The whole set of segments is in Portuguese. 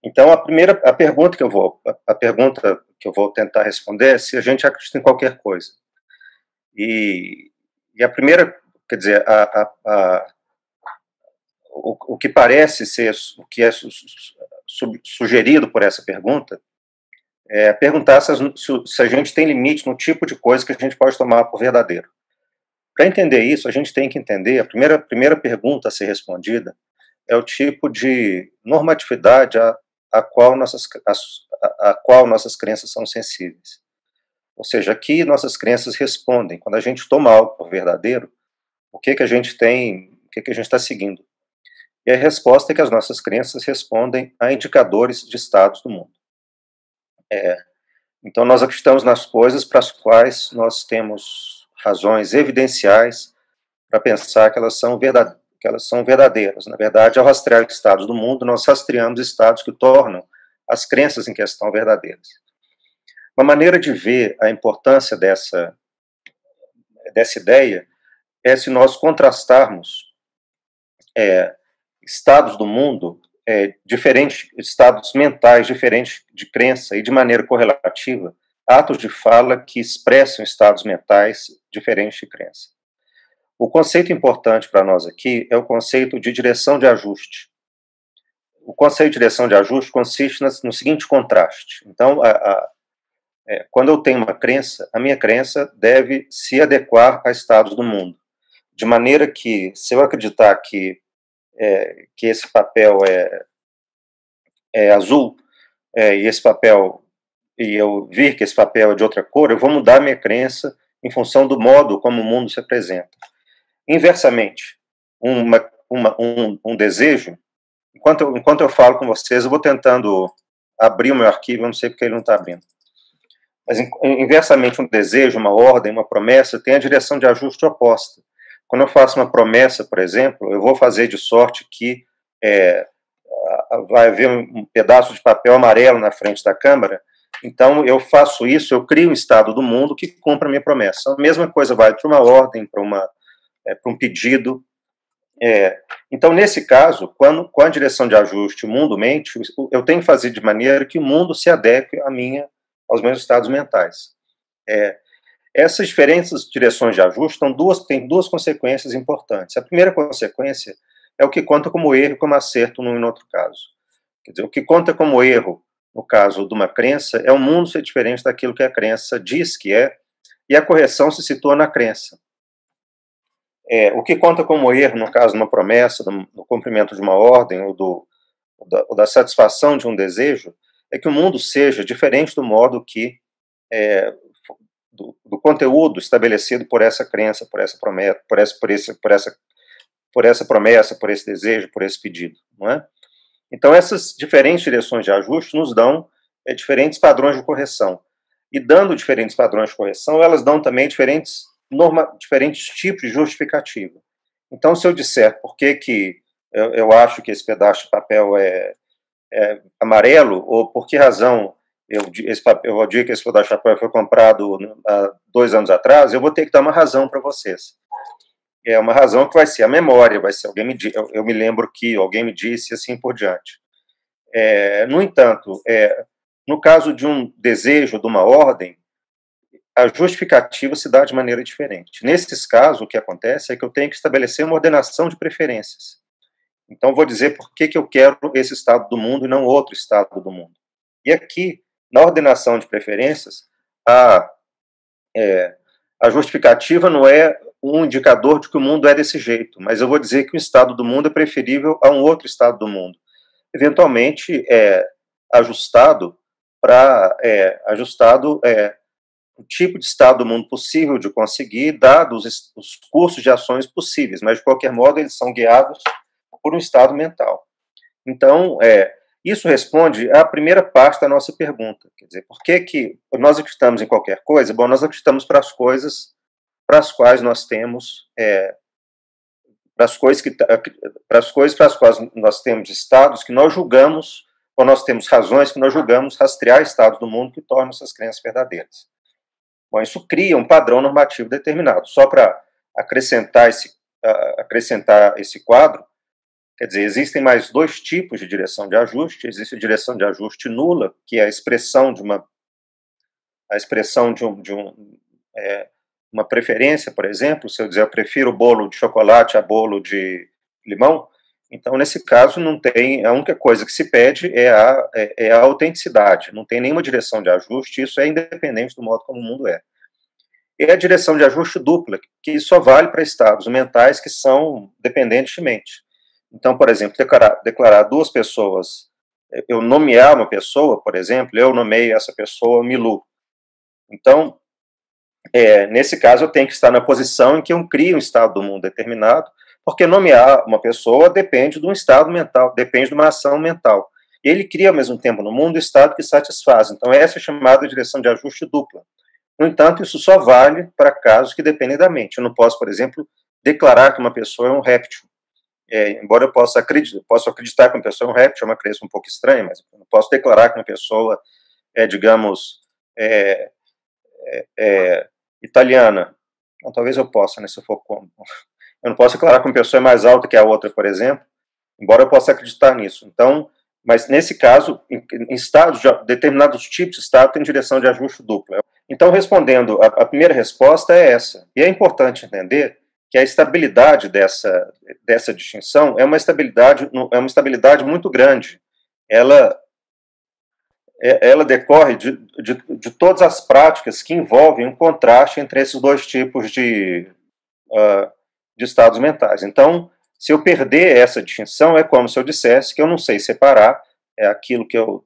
Então, a pergunta que eu vou tentar responder é se a gente acredita em qualquer coisa. E, e a primeira, quer dizer, o que parece ser, o que é sugerido por essa pergunta, é perguntar se a gente tem limite no tipo de coisa que a gente pode tomar por verdadeiro. Para entender isso, a gente tem que entender, a primeira pergunta a ser respondida é o tipo de normatividade a qual nossas crenças são sensíveis. Ou seja, aqui nossas crenças respondem. Quando a gente toma algo por verdadeiro, o que a gente tem, o que a gente está seguindo? E a resposta é que as nossas crenças respondem a indicadores de estados do mundo. Então, nós acreditamos nas coisas para as quais nós temos razões evidenciais para pensar que elas são verdadeiras. Na verdade, ao rastrear estados do mundo, nós rastreamos estados que tornam as crenças em questão verdadeiras. Uma maneira de ver a importância dessa ideia é se nós contrastarmos estados do mundo diferentes, estados mentais diferentes de crença e de maneira correlativa, atos de fala que expressam estados mentais diferentes de crença. O conceito importante para nós aqui é o conceito de direção de ajuste. O conceito de direção de ajuste consiste no seguinte contraste. Então, quando eu tenho uma crença, a minha crença deve se adequar a estados do mundo, de maneira que, se eu acreditar que esse papel é azul, e eu vir que esse papel é de outra cor, eu vou mudar minha crença em função do modo como o mundo se apresenta. Inversamente, um desejo, enquanto eu falo com vocês, eu vou tentando abrir o meu arquivo, eu não sei porque ele não está abrindo. Mas, inversamente, um desejo, uma ordem, uma promessa, tem a direção de ajuste oposta. Quando eu faço uma promessa, por exemplo, eu vou fazer de sorte que vai haver um pedaço de papel amarelo na frente da câmara, então eu faço isso, eu crio um estado do mundo que cumpra a minha promessa. A mesma coisa vale para uma ordem, para um pedido. Então, nesse caso, com a direção de ajuste, o mundo mente, eu tenho que fazer de maneira que o mundo se adeque aos meus estados mentais. Essas diferentes direções de ajuste têm duas consequências importantes. A primeira consequência é o que conta como erro e como acerto num e no outro caso. Quer dizer, o que conta como erro, no caso de uma crença, é o mundo ser diferente daquilo que a crença diz que é, e a correção se situa na crença. O que conta como erro, no caso de uma promessa, do cumprimento de uma ordem ou da satisfação de um desejo, é que o mundo seja diferente do modo que do conteúdo estabelecido por essa crença, por essa promessa, por esse desejo, por esse pedido, não é? Então, essas diferentes direções de ajuste nos dão diferentes padrões de correção. E dando diferentes padrões de correção, elas dão também diferentes tipos de justificativa. Então, se eu disser por que eu acho que esse pedaço de papel é amarelo, ou por que razão eu digo que esse pedaço de papel foi comprado há 2 anos atrás, eu vou ter que dar uma razão para vocês. É uma razão que vai ser a memória, vai ser eu me lembro que alguém me disse, assim por diante. No entanto, no caso de um desejo, de uma ordem, a justificativa se dá de maneira diferente. Nesses casos, o que acontece é que eu tenho que estabelecer uma ordenação de preferências. Então, vou dizer por que eu quero esse estado do mundo e não outro estado do mundo. E aqui, na ordenação de preferências, a justificativa não é um indicador de que o mundo é desse jeito, mas eu vou dizer que um estado do mundo é preferível a um outro estado do mundo. Eventualmente, ajustado o tipo de estado do mundo possível de conseguir, dados os cursos de ações possíveis, mas, de qualquer modo, eles são guiados por um estado mental. Então, isso responde à primeira parte da nossa pergunta. Quer dizer, por que nós acreditamos em qualquer coisa? Bom, nós acreditamos para as coisas para as quais nós temos para as coisas para as quais nós temos estados que nós julgamos, ou nós temos razões que nós julgamos rastrear estados do mundo que tornam essas crenças verdadeiras. Bom, isso cria um padrão normativo determinado. Só para acrescentar esse quadro, Quer dizer, existem mais dois tipos de direção de ajuste. Existe a direção de ajuste nula, que é a expressão uma preferência, por exemplo. Se eu dizer eu prefiro bolo de chocolate a bolo de limão, então nesse caso não tem, a única coisa que se pede é a autenticidade, não tem nenhuma direção de ajuste, isso é independente do modo como o mundo é. E a direção de ajuste dupla, que só vale para estados mentais que são dependentes de mente. Então, por exemplo, declarar duas pessoas, eu nomear uma pessoa, por exemplo, eu nomeio essa pessoa Milu. Então, nesse caso, eu tenho que estar na posição em que eu crio um estado do mundo determinado, porque nomear uma pessoa depende de um estado mental, depende de uma ação mental. Ele cria, ao mesmo tempo, no mundo, o estado que satisfaz. Então, essa é chamada direção de ajuste dupla. No entanto, isso só vale para casos que dependem da mente. Eu não posso, por exemplo, declarar que uma pessoa é um réptil. Embora eu possa acreditar que uma pessoa é um réptil, é uma crença um pouco estranha, mas eu não posso declarar que uma pessoa digamos, italiana. Então, talvez eu possa, né, se eu for como. Eu não posso declarar que uma pessoa é mais alta que a outra, por exemplo, embora eu possa acreditar nisso. Então, mas nesse caso, em estados, determinados tipos de estado têm direção de ajuste dupla. Então, respondendo, a primeira resposta é essa. E é importante entender que a estabilidade dessa distinção é uma estabilidade muito grande. Ela decorre de todas as práticas que envolvem um contraste entre esses dois tipos de estados mentais. Então, se eu perder essa distinção, é como se eu dissesse que eu não sei separar aquilo que eu...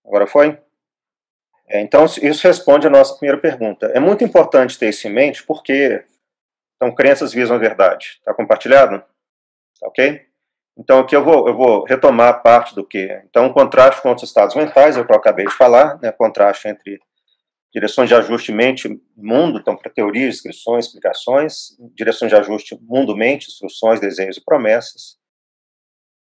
Agora foi? Então, isso responde a nossa primeira pergunta. É muito importante ter isso em mente, porque então, crenças visam a verdade. Está compartilhado? Tá ok? Então, aqui eu vou retomar parte do que... Então, o contraste com outros estados mentais, é o que eu acabei de falar, né? Contraste entre direções de ajuste mente-mundo, então, para teorias, descrições, explicações, direções de ajuste mundo-mente, instruções, desejos e promessas.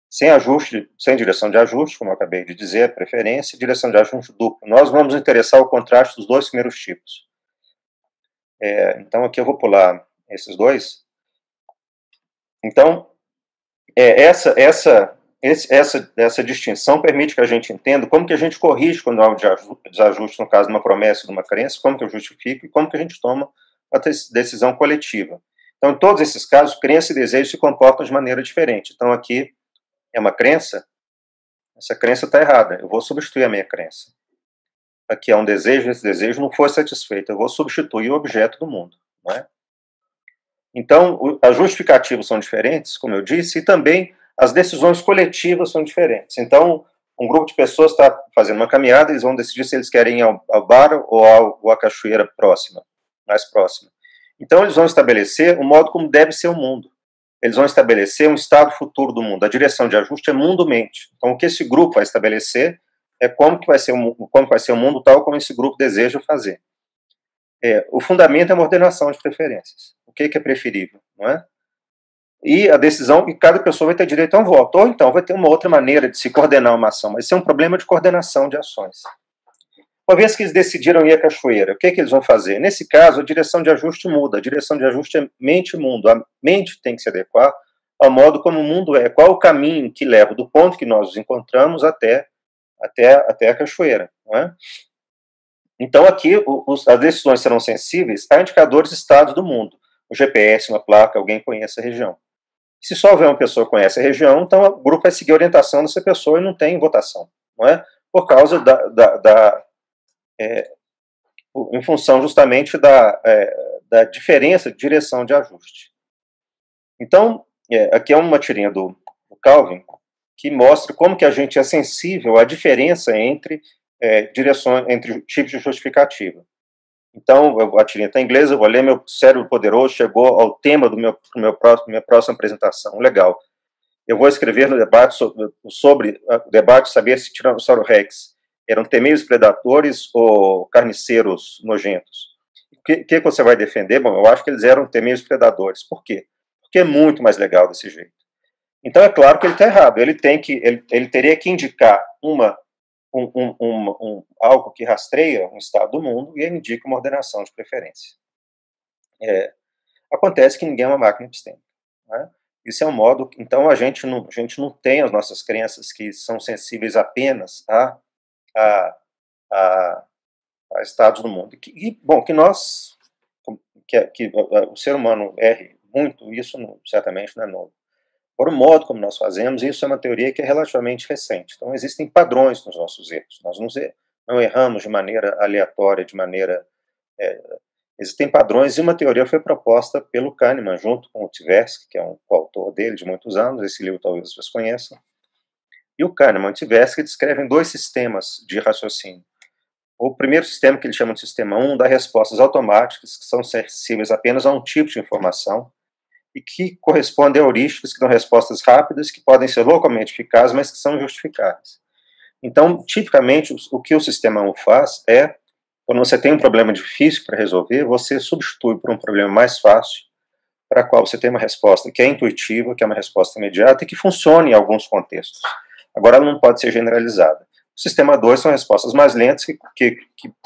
Sem direção de ajuste, como eu acabei de dizer, preferência, direção de ajuste duplo. Nós vamos interessar o contraste dos dois primeiros tipos. Então, aqui eu vou pular esses dois. Então, essa distinção permite que a gente entenda como que a gente corrige quando há um desajuste, no caso de uma promessa ou de uma crença, como que eu justifico e como que a gente toma a decisão coletiva. Então, em todos esses casos, crença e desejo se comportam de maneira diferente. Então, aqui é uma crença, essa crença está errada, eu vou substituir a minha crença. Aqui é um desejo, esse desejo não foi satisfeito, eu vou substituir o objeto do mundo, não é? Então, as justificativas são diferentes, como eu disse, e também as decisões coletivas são diferentes. Então, um grupo de pessoas está fazendo uma caminhada, eles vão decidir se eles querem ir ao bar ou à cachoeira mais próxima. Então, eles vão estabelecer o modo como deve ser o mundo. Eles vão estabelecer um estado futuro do mundo. A direção de ajuste é mundo-mente. Então, o que esse grupo vai estabelecer é como vai ser o mundo tal como esse grupo deseja fazer. O fundamento é uma ordenação de preferências. O que é preferível, não é? E a decisão, e cada pessoa vai ter direito a um voto. Ou então vai ter uma outra maneira de se coordenar uma ação, mas isso é um problema de coordenação de ações. Uma vez que eles decidiram ir à cachoeira, o que eles vão fazer? Nesse caso, a direção de ajuste muda. A direção de ajuste é mente-mundo. A mente tem que se adequar ao modo como o mundo é. Qual o caminho que leva do ponto que nós nos encontramos até a cachoeira, não é? Então, aqui, as decisões serão sensíveis a indicadores de estados do mundo. O GPS, uma placa, alguém conhece a região. Se só houver uma pessoa que conhece a região, então o grupo vai seguir a orientação dessa pessoa e não tem votação, não é? Por causa em função justamente da diferença de direção de ajuste. Então, aqui é uma tirinha do Calvin, que mostra como que a gente é sensível à diferença entre entre tipos de justificativa. Então, a tirinha está em inglês, eu vou ler. Meu cérebro poderoso chegou ao tema da minha próxima apresentação. Legal. Eu vou escrever no debate sobre o debate saber se Tiranossauro Rex eram temíveis predadores ou carniceiros nojentos. O que você vai defender? Bom, eu acho que eles eram temíveis predadores. Por quê? Porque é muito mais legal desse jeito. Então, é claro que ele está errado. Ele teria que indicar uma algo que rastreia um estado do mundo e indica uma ordenação de preferência. Acontece que ninguém é uma máquina epistêmica, né? Isso é um modo. Então a gente não tem as nossas crenças que são sensíveis apenas a estados do mundo. Bom, que nós, que o ser humano erre muito, isso certamente não é novo. Por o modo como nós fazemos, isso é uma teoria que é relativamente recente. Então existem padrões nos nossos erros. Nós não erramos de maneira aleatória, de maneira... existem padrões, e uma teoria foi proposta pelo Kahneman, junto com o Tversky, que é um coautor dele de muitos anos. Esse livro talvez vocês conheçam. E o Kahneman e o Tversky descrevem dois sistemas de raciocínio. O primeiro sistema, que ele chama de sistema 1, dá respostas automáticas, que são sensíveis apenas a um tipo de informação, e que correspondem a heurísticas, que dão respostas rápidas, que podem ser localmente eficazes, mas que são justificáveis. Então, tipicamente, o que o sistema 1 faz é, quando você tem um problema difícil para resolver, você substitui por um problema mais fácil, para o qual você tem uma resposta que é intuitiva, que é uma resposta imediata e que funciona em alguns contextos. Agora, ela não pode ser generalizada. O sistema 2 são respostas mais lentas, que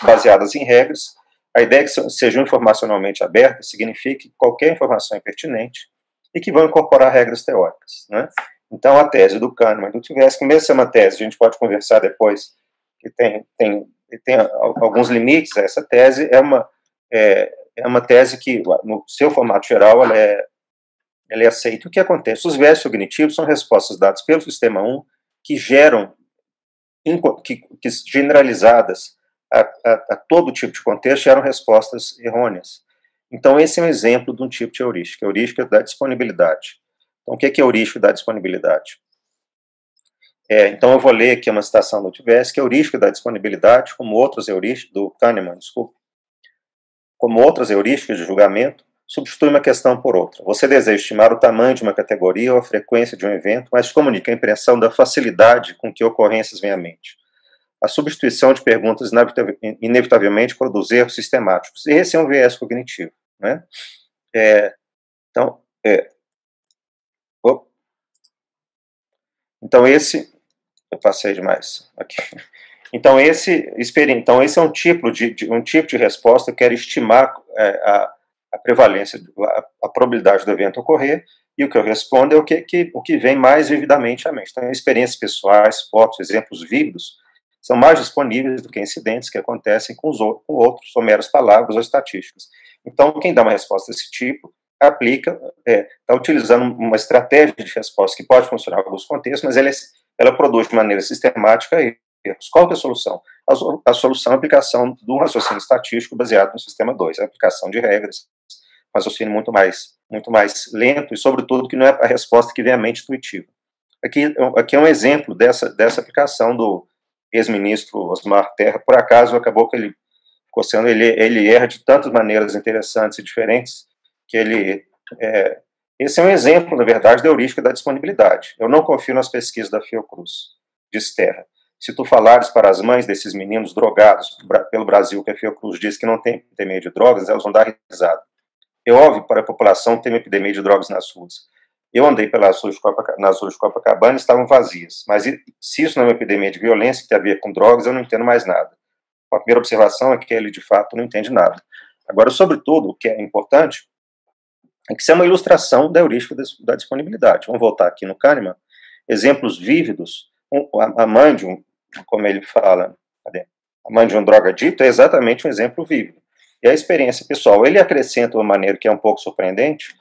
baseadas em regras. A ideia é que sejam informacionalmente abertas significa que qualquer informação é pertinente e que vão incorporar regras teóricas, né? Então, a tese do Kahneman e do Tversky, mesmo se é uma tese, a gente pode conversar depois, que tem alguns limites a essa tese, é uma tese que, no seu formato geral, ela é aceita. O que acontece? Os viés cognitivos são respostas dadas pelo sistema 1 que geram, que generalizadas a todo tipo de contexto, geram respostas errôneas. Então, esse é um exemplo de um tipo de heurística, a heurística da disponibilidade. Então, o que é heurística da disponibilidade? Então, eu vou ler aqui uma citação do Tversky, heurística da disponibilidade, como outras heurísticas, do Kahneman, desculpe, como outras heurísticas de julgamento, substitui uma questão por outra. Você deseja estimar o tamanho de uma categoria ou a frequência de um evento, mas comunica a impressão da facilidade com que ocorrências vêm à mente. A substituição de perguntas inevitavelmente produz erros sistemáticos. Esse é um viés cognitivo, né? Então, esse... Eu passei demais aqui. Então, esse é um tipo de resposta. Eu quero estimar a prevalência, a probabilidade do evento ocorrer, e o que eu respondo é o que vem mais vividamente à mente. Então, experiências pessoais, fotos, exemplos vívidos, são mais disponíveis do que incidentes que acontecem com outros, ou meras palavras ou estatísticas. Então, quem dá uma resposta desse tipo, está utilizando uma estratégia de resposta que pode funcionar em alguns contextos, mas ela produz de maneira sistemática erros. Qual que é a solução? A solução é a aplicação de um raciocínio estatístico baseado no sistema 2, a aplicação de regras, um raciocínio muito mais lento e, sobretudo, que não é a resposta que vem à mente intuitiva. Aqui é um exemplo dessa aplicação do ex-ministro Osmar Terra. Por acaso, acabou que ele erra de tantas maneiras interessantes e diferentes, que esse é um exemplo, na verdade, da heurística da disponibilidade. Eu não confio nas pesquisas da Fiocruz, diz Terra. Se tu falares para as mães desses meninos drogados pelo Brasil, que a Fiocruz diz que não tem epidemia de drogas, elas vão dar risada. É óbvio para a população que tem uma epidemia de drogas nas ruas. Eu andei nas ruas de Copacabana e estavam vazias. Mas se isso não é uma epidemia de violência que tem a ver com drogas, eu não entendo mais nada. A primeira observação é que ele, de fato, não entende nada. Agora, sobretudo, o que é importante é que isso é uma ilustração da heurística da disponibilidade. Vamos voltar aqui no Kahneman. Exemplos vívidos. A mãe de como ele fala, a mãe de um drogadito é exatamente um exemplo vívido. E a experiência pessoal, ele acrescenta de uma maneira que é um pouco surpreendente,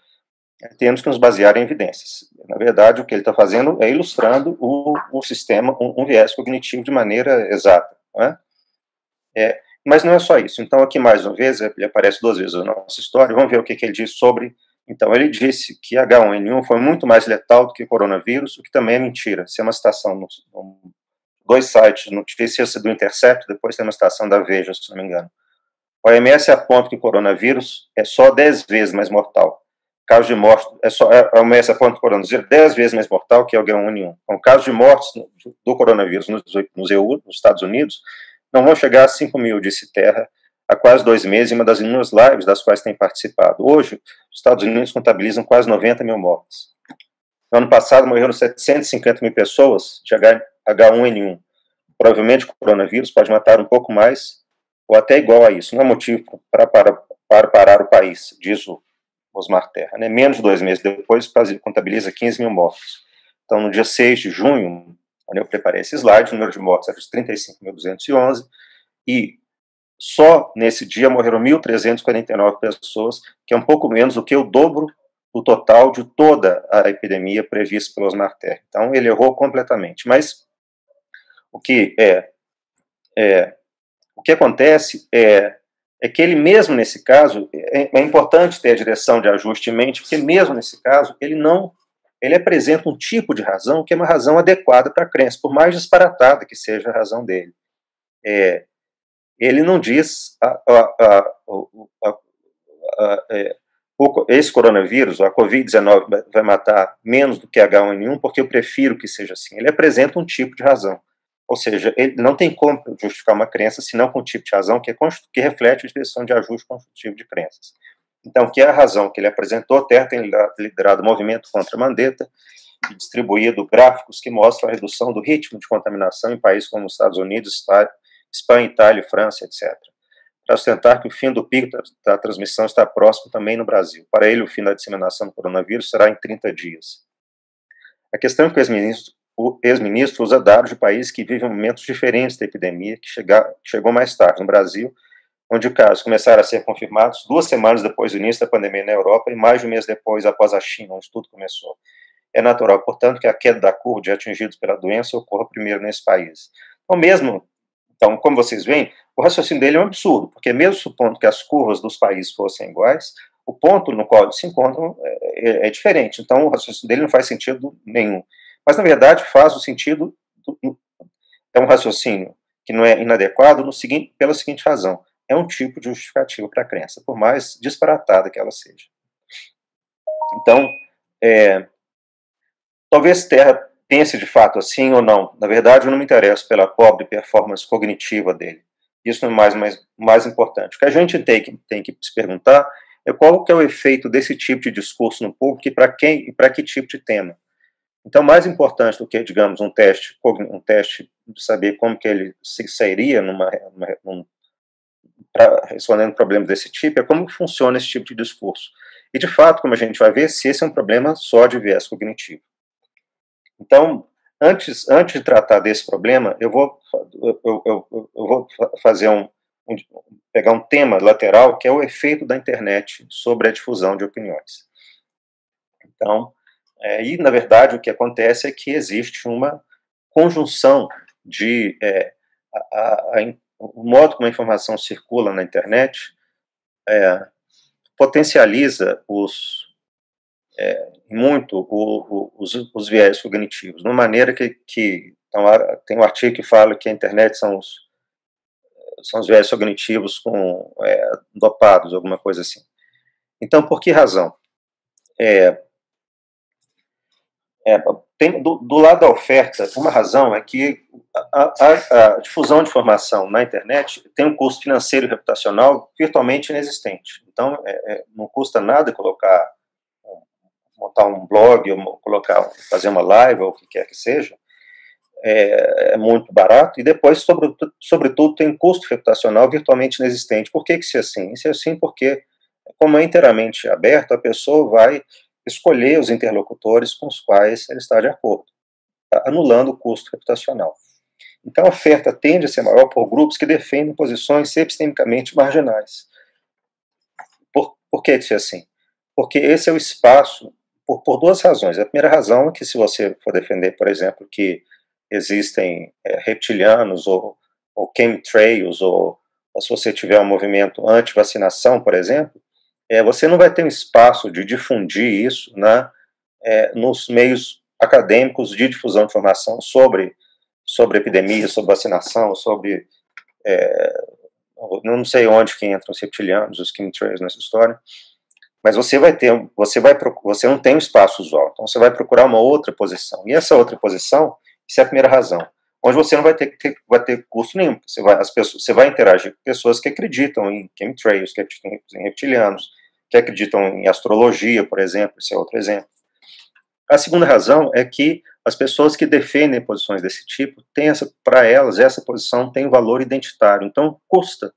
temos que nos basear em evidências. Na verdade, o que ele está fazendo é ilustrando o sistema, um viés cognitivo de maneira exata. Não é? Mas não é só isso. Então, aqui, mais uma vez, ele aparece 2 vezes na nossa história. Vamos ver o que ele diz sobre... Então, ele disse que H1N1 foi muito mais letal do que o coronavírus, o que também é mentira. Isso é uma citação no 2 sites, notícias do Intercept, depois tem uma citação da Veja, se não me engano. A OMS aponta que o coronavírus é só 10 vezes mais mortal. Caso de morte, a OMS aponta que o coronavírus é 10 vezes mais mortal que o H1N1. Então, casos de mortes do coronavírus nos Estados Unidos, não vão chegar a 5 mil, disse Terra, há quase 2 meses, em uma das inúmeras lives das quais tem participado. Hoje, os Estados Unidos contabilizam quase 90 mil mortes. No ano passado, morreram 750 mil pessoas de H1N1. O provavelmente o coronavírus pode matar um pouco mais, ou até igual a isso. Não é motivo para parar o país, diz o Osmar Terra. Né? Menos de 2 meses depois, contabiliza 15 mil mortos. Então, no dia 6 de junho, quando eu preparei esse slide, o número de mortos era de 35.211, e só nesse dia morreram 1.349 pessoas, que é um pouco menos do que o dobro do total de toda a epidemia prevista pelo Osmar Terra. Então, ele errou completamente. Mas o que acontece é que ele mesmo nesse caso, é importante ter a direção de ajuste em mente, porque mesmo nesse caso, ele apresenta um tipo de razão que é uma razão adequada para a crença, por mais disparatada que seja a razão dele. Ele não diz esse coronavírus, a Covid-19 vai matar menos do que H1N1 porque eu prefiro que seja assim. Ele apresenta um tipo de razão. Ou seja, ele não tem como justificar uma crença senão com um tipo de razão que reflete a direção de ajuste constitutivo de crenças. Então, que é a razão que ele apresentou, Terra tem liderado o movimento contra Mandetta e distribuído gráficos que mostram a redução do ritmo de contaminação em países como os Estados Unidos, Espanha, Itália, França, etc. Para sustentar que o fim do pico da transmissão está próximo também no Brasil. Para ele, o fim da disseminação do coronavírus será em 30 dias. A questão é que o ex-ministro usa dados de países que vivem momentos diferentes da epidemia, que chegou mais tarde no Brasil, onde os casos começaram a ser confirmados 2 semanas depois do início da pandemia na Europa e mais de um mês depois após a China, onde tudo começou. É natural, portanto, que a queda da curva de atingidos pela doença ocorra primeiro nesse país. Então, como vocês veem, o raciocínio dele é um absurdo, porque mesmo supondo que as curvas dos países fossem iguais, o ponto no qual eles se encontram é diferente. Então, o raciocínio dele não faz sentido nenhum. Mas, na verdade, faz o sentido... É um raciocínio que não é inadequado pela seguinte razão. É um tipo de justificativa para a crença, por mais disparatada que ela seja. Então, talvez Terra pense de fato assim ou não. Na verdade, eu não me interesso pela pobre performance cognitiva dele. Isso não é mais importante. O que a gente tem que se perguntar é qual que é o efeito desse tipo de discurso no público e para quem e para que tipo de tema. Então, mais importante do que, digamos, um teste de saber como que ele se sairia respondendo problemas desse tipo, é como funciona esse tipo de discurso. E, de fato, como a gente vai ver, se esse é um problema só de viés cognitivo. Então, antes de tratar desse problema, eu vou fazer pegar um tema lateral, que é o efeito da internet sobre a difusão de opiniões. Então, e, na verdade, o que acontece é que existe uma conjunção de... o modo como a informação circula na internet potencializa muito os viés cognitivos, de uma maneira que então, tem um artigo que fala que a internet são os viés cognitivos dopados, alguma coisa assim. Então, por que razão? Tem, do lado da oferta, uma razão é que a difusão de informação na internet tem um custo financeiro e reputacional virtualmente inexistente. Então, não custa nada montar um blog, ou fazer uma live, ou o que quer que seja. É muito barato. E depois, sobretudo, tem um custo reputacional virtualmente inexistente. Por que isso é assim? Isso é assim porque, como é inteiramente aberto, a pessoa vai escolher os interlocutores com os quais ele está de acordo, anulando o custo reputacional. Então, a oferta tende a ser maior por grupos que defendem posições epistemicamente marginais. Por que isso é assim? Porque esse é o espaço, por 2 razões. A primeira razão é que, se você for defender, por exemplo, que existem reptilianos ou chemtrails, ou se você tiver um movimento anti-vacinação, por exemplo, você não vai ter um espaço de difundir isso nos meios acadêmicos de difusão de informação sobre epidemia, sobre vacinação, sobre... não sei onde que entram os reptilianos, os chemtrails nessa história, mas você não tem um espaço usual, então você vai procurar uma outra posição. E essa outra posição, isso é a primeira razão, onde você não vai ter custo nenhum. Você vai interagir com pessoas que acreditam em chemtrails, que acreditam em reptilianos, que acreditam em astrologia, por exemplo, esse é outro exemplo. A segunda razão é que as pessoas que defendem posições desse tipo, para elas, essa posição tem valor identitário, então custa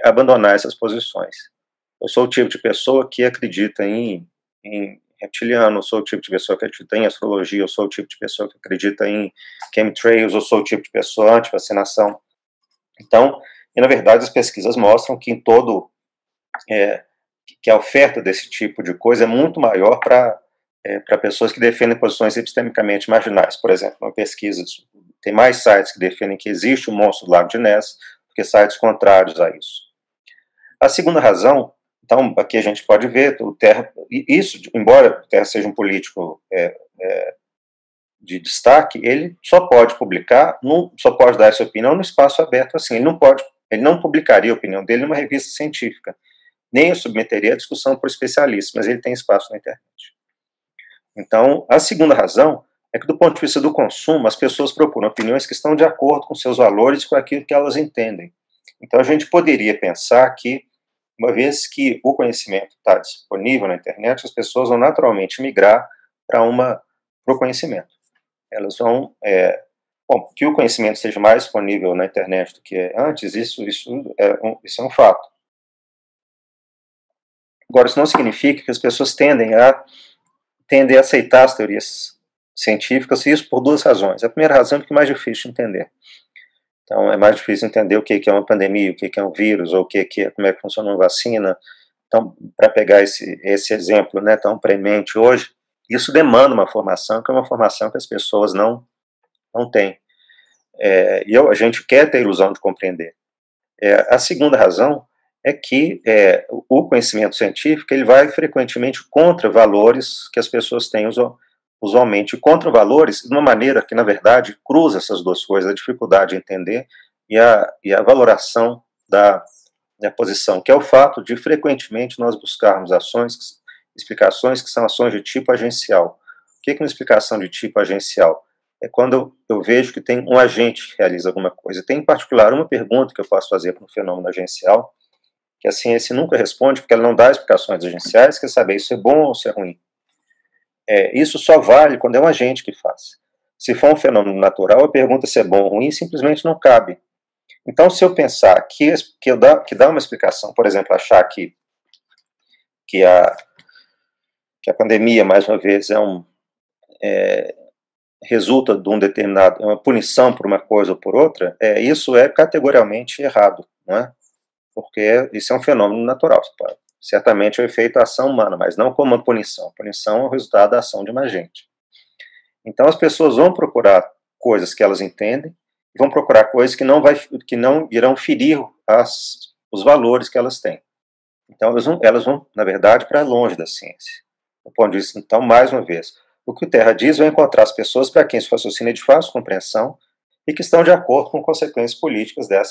abandonar essas posições. Eu sou o tipo de pessoa que acredita em reptiliano, eu sou o tipo de pessoa que acredita em astrologia, eu sou o tipo de pessoa que acredita em chemtrails, eu sou o tipo de pessoa anti-vacinação. Então, e na verdade as pesquisas mostram que que a oferta desse tipo de coisa é muito maior para pessoas que defendem posições epistemicamente marginais. Por exemplo, uma pesquisa, tem mais sites que defendem que existe o monstro do Lago de Ness do que sites contrários a isso. A segunda razão, então, aqui a gente pode ver, o Terra, isso, embora o Terra seja um político de destaque, ele só pode publicar, só pode dar essa opinião no espaço aberto assim, ele não publicaria a opinião dele numa revista científica, nem o submeteria à discussão por especialistas, mas ele tem espaço na internet. Então, a segunda razão é que, do ponto de vista do consumo, as pessoas procuram opiniões que estão de acordo com seus valores e com aquilo que elas entendem. Então, a gente poderia pensar que, uma vez que o conhecimento está disponível na internet, as pessoas vão naturalmente migrar para o conhecimento. Elas vão... bom, que o conhecimento seja mais disponível na internet do que antes, isso é um fato. Agora, isso não significa que as pessoas tendem a aceitar as teorias científicas, e isso por duas razões. A primeira razão é que é mais difícil de entender. Então, é mais difícil entender o que é uma pandemia, o que é um vírus, ou como é que funciona uma vacina. Então, para pegar esse exemplo, né, tão premente hoje, isso demanda uma formação, que é uma formação que as pessoas não têm. E a gente quer ter a ilusão de compreender. A segunda razão é que o conhecimento científico ele vai frequentemente contra valores que as pessoas têm usualmente, contra valores de uma maneira que, na verdade, cruza essas duas coisas, a dificuldade de entender e a valoração da posição, que é o fato de, frequentemente, nós buscarmos explicações que são ações de tipo agencial. O que é uma explicação de tipo agencial? É quando eu vejo que tem um agente que realiza alguma coisa. Tem, em particular, uma pergunta que eu posso fazer para um fenômeno agencial, que a ciência nunca responde, porque ela não dá explicações agenciais, quer saber se é bom ou se é ruim. Isso só vale quando é um agente que faz. Se for um fenômeno natural, a pergunta se é bom ou ruim simplesmente não cabe. Então, se eu pensar que dá uma explicação, por exemplo, achar que a pandemia, mais uma vez, resulta de uma punição por uma coisa ou por outra, isso é categoricamente errado, não é? Porque isso é um fenômeno natural. Certamente é o efeito da ação humana, mas não como uma punição. Punição é o resultado da ação de um agente. Então, as pessoas vão procurar coisas que elas entendem, e vão procurar coisas que não irão ferir os valores que elas têm. Então, elas vão na verdade, para longe da ciência. Do ponto de vista, então, mais uma vez, o que o Terra diz vai encontrar as pessoas para quem esse raciocínio é de fácil compreensão e que estão de acordo com consequências políticas da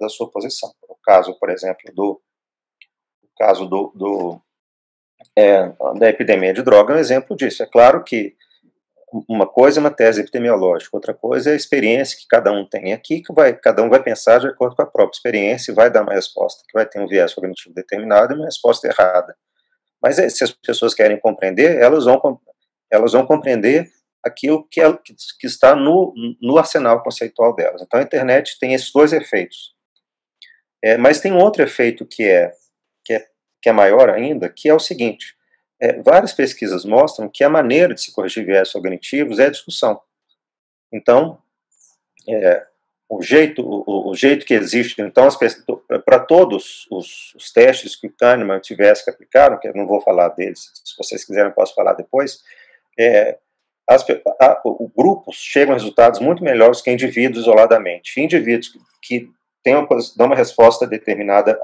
sua posição. O caso, por exemplo, da epidemia de droga é um exemplo disso. É claro que uma coisa é uma tese epidemiológica, outra coisa é a experiência que cada um tem aqui, cada um vai pensar de acordo com a própria experiência e vai dar uma resposta que vai ter um viés cognitivo determinado e uma resposta errada. Mas se as pessoas querem compreender, elas vão compreender aquilo que está no arsenal conceitual delas. Então a internet tem esses dois efeitos. Mas tem um outro efeito que é maior ainda, que é o seguinte: várias pesquisas mostram que a maneira de se corrigir viés cognitivos é a discussão. Então, o jeito que existe, então, para todos os testes que o Kahneman e o Tversky aplicaram, que eu não vou falar deles, se vocês quiserem eu posso falar depois, grupos chegam a resultados muito melhores que indivíduos isoladamente. Indivíduos que dão uma resposta determinada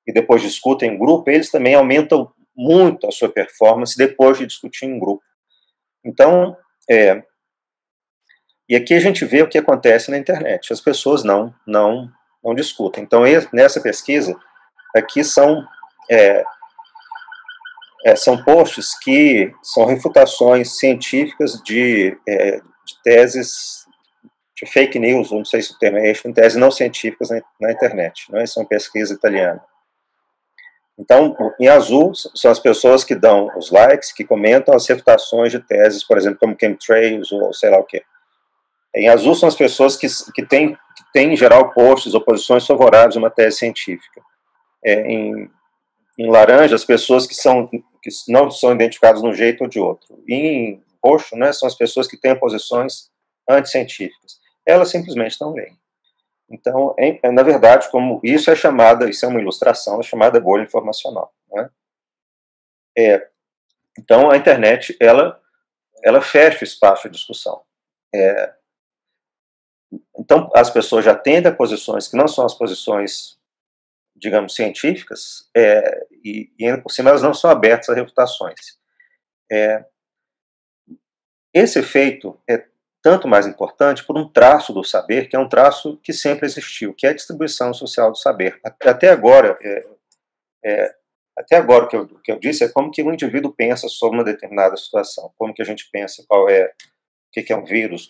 e depois discutem em grupo, eles também aumentam muito a sua performance depois de discutir em grupo. Então, e aqui a gente vê o que acontece na internet. As pessoas não discutem. Então, nessa pesquisa, aqui são posts que são refutações científicas de teses de fake news, não sei se o termo é este, teses não científicas na internet. Não é? São pesquisas italianas. Então, em azul, são as pessoas que dão os likes, que comentam as refutações de teses, por exemplo, como chemtrails ou sei lá o quê. Em azul são as pessoas que têm, em geral, posts ou posições favoráveis a uma tese científica. Em laranja, as pessoas que não são identificadas de um jeito ou de outro. E em roxo, né, são as pessoas que têm posições anticientíficas. Elas simplesmente não leem. Então, na verdade, como isso é uma ilustração, é chamada bolha informacional. Né? Então, a internet, ela fecha o espaço de discussão. Então, as pessoas já tendem a posições que não são as posições, digamos, científicas, e ainda por cima elas não são abertas a refutações. Esse efeito é tanto mais importante por um traço do saber, que é um traço que sempre existiu, que é a distribuição social do saber. Até agora, o que eu disse é como que o indivíduo pensa sobre uma determinada situação, como que a gente pensa o que é um vírus,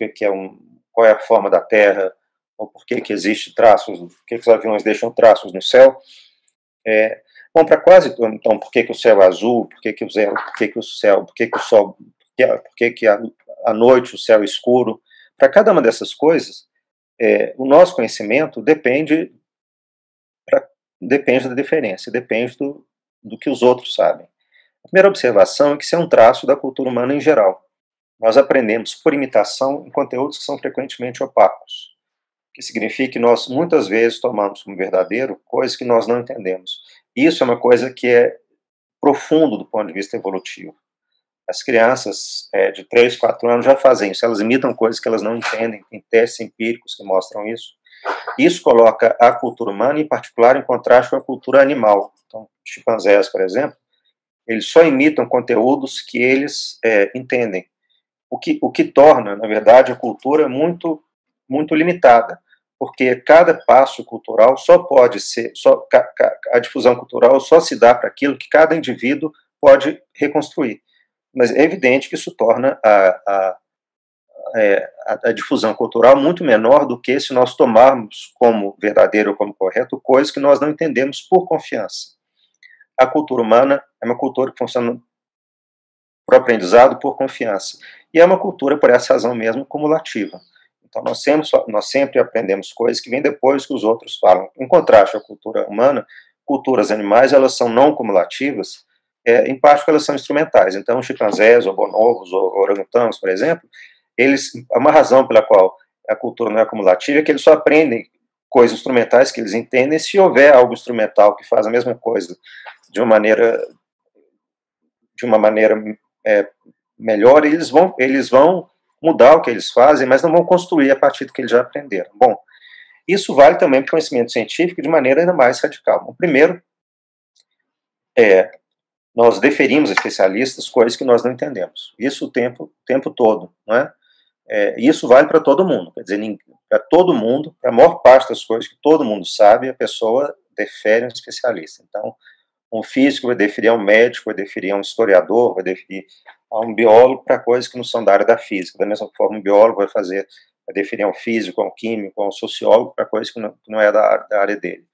qual é a forma da Terra, ou por que existe traços, por que os aviões deixam traços no céu. Bom, para quase tudo, então, por que o céu é azul, por que o sol, por que à noite o céu é escuro. Para cada uma dessas coisas, o nosso conhecimento depende da diferença, depende do que os outros sabem. A primeira observação é que isso é um traço da cultura humana em geral. Nós aprendemos por imitação em conteúdos que são frequentemente opacos, o que significa que nós muitas vezes tomamos como verdadeiro coisas que nós não entendemos. Isso é uma coisa que é profundo do ponto de vista evolutivo. As crianças de 3, 4 anos já fazem isso, elas imitam coisas que elas não entendem, tem testes empíricos que mostram isso. Isso coloca a cultura humana, em particular, em contraste com a cultura animal. Então, chimpanzés, por exemplo, eles só imitam conteúdos que eles entendem, o que torna, na verdade, a cultura muito, muito limitada, porque cada passo cultural só pode ser, a difusão cultural só se dá para aquilo que cada indivíduo pode reconstruir. Mas é evidente que isso torna a difusão cultural muito menor do que se nós tomarmos como verdadeiro ou como correto coisas que nós não entendemos por confiança. A cultura humana é uma cultura que funciona por aprendizado, por confiança. E é uma cultura, por essa razão mesmo, cumulativa. Então, nós sempre aprendemos coisas que vêm depois que os outros falam. Em contraste à cultura humana, culturas animais, elas são não cumulativas, em parte porque elas são instrumentais. Então, chimpanzés, ou bonobos, ou orangotangos, por exemplo, uma razão pela qual a cultura não é cumulativa é que eles só aprendem coisas instrumentais que eles entendem se houver algo instrumental que faz a mesma coisa de uma maneira melhor, eles vão mudar o que eles fazem, mas não vão construir a partir do que eles já aprenderam. Bom, isso vale também para o conhecimento científico de maneira ainda mais radical. Bom, primeiro, nós deferimos a especialistas coisas que nós não entendemos. Isso o tempo todo, não é? Isso vale para todo mundo, quer dizer, para todo mundo, para a maior parte das coisas que todo mundo sabe, a pessoa defere um especialista. Então, um físico vai deferir a um médico, vai deferir a um historiador, vai deferir a um biólogo para coisas que não são da área da física. Da mesma forma, um biólogo vai deferir a um físico, a um químico, a um sociólogo para coisas que não é da área dele.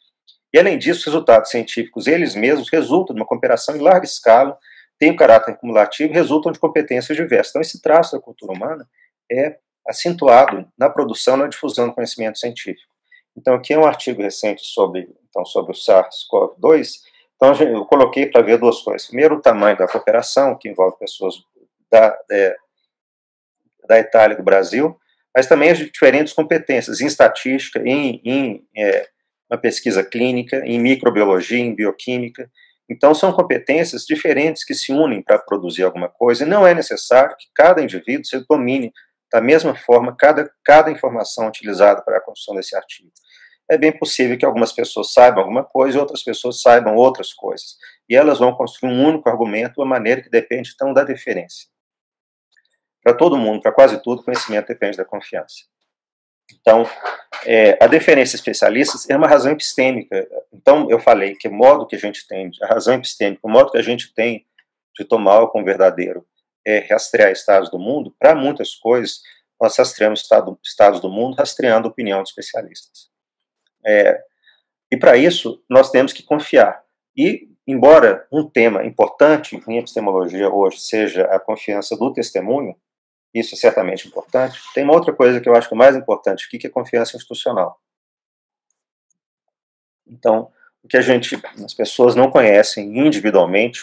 E, além disso, os resultados científicos, eles mesmos, resultam de uma cooperação em larga escala, têm um caráter cumulativo e resultam de competências diversas. Então, esse traço da cultura humana é acentuado na produção e na difusão do conhecimento científico. Então, aqui é um artigo recente sobre o SARS-CoV-2. Então, eu coloquei para ver duas coisas. Primeiro, o tamanho da cooperação, que envolve pessoas da Itália e do Brasil, mas também as diferentes competências em estatística, em uma pesquisa clínica, em microbiologia, em bioquímica. Então, são competências diferentes que se unem para produzir alguma coisa, e não é necessário que cada indivíduo se domine da mesma forma cada informação utilizada para a construção desse artigo. É bem possível que algumas pessoas saibam alguma coisa e outras pessoas saibam outras coisas. E elas vão construir um único argumento de uma maneira que depende, então, da deferência. Para todo mundo, para quase tudo, conhecimento depende da confiança. Então, a deferência a especialistas é uma razão epistêmica. Então, eu falei que o modo que a gente tem, a razão epistêmica, o modo que a gente tem de tomar algo como verdadeiro é rastrear estados do mundo. Para muitas coisas, nós rastreamos estados do mundo rastreando a opinião de especialistas. E para isso, nós temos que confiar. E embora um tema importante em epistemologia hoje seja a confiança do testemunho, isso é certamente importante, tem uma outra coisa que eu acho que é mais importante aqui, que é a confiança institucional. Então, o que as pessoas não conhecem individualmente,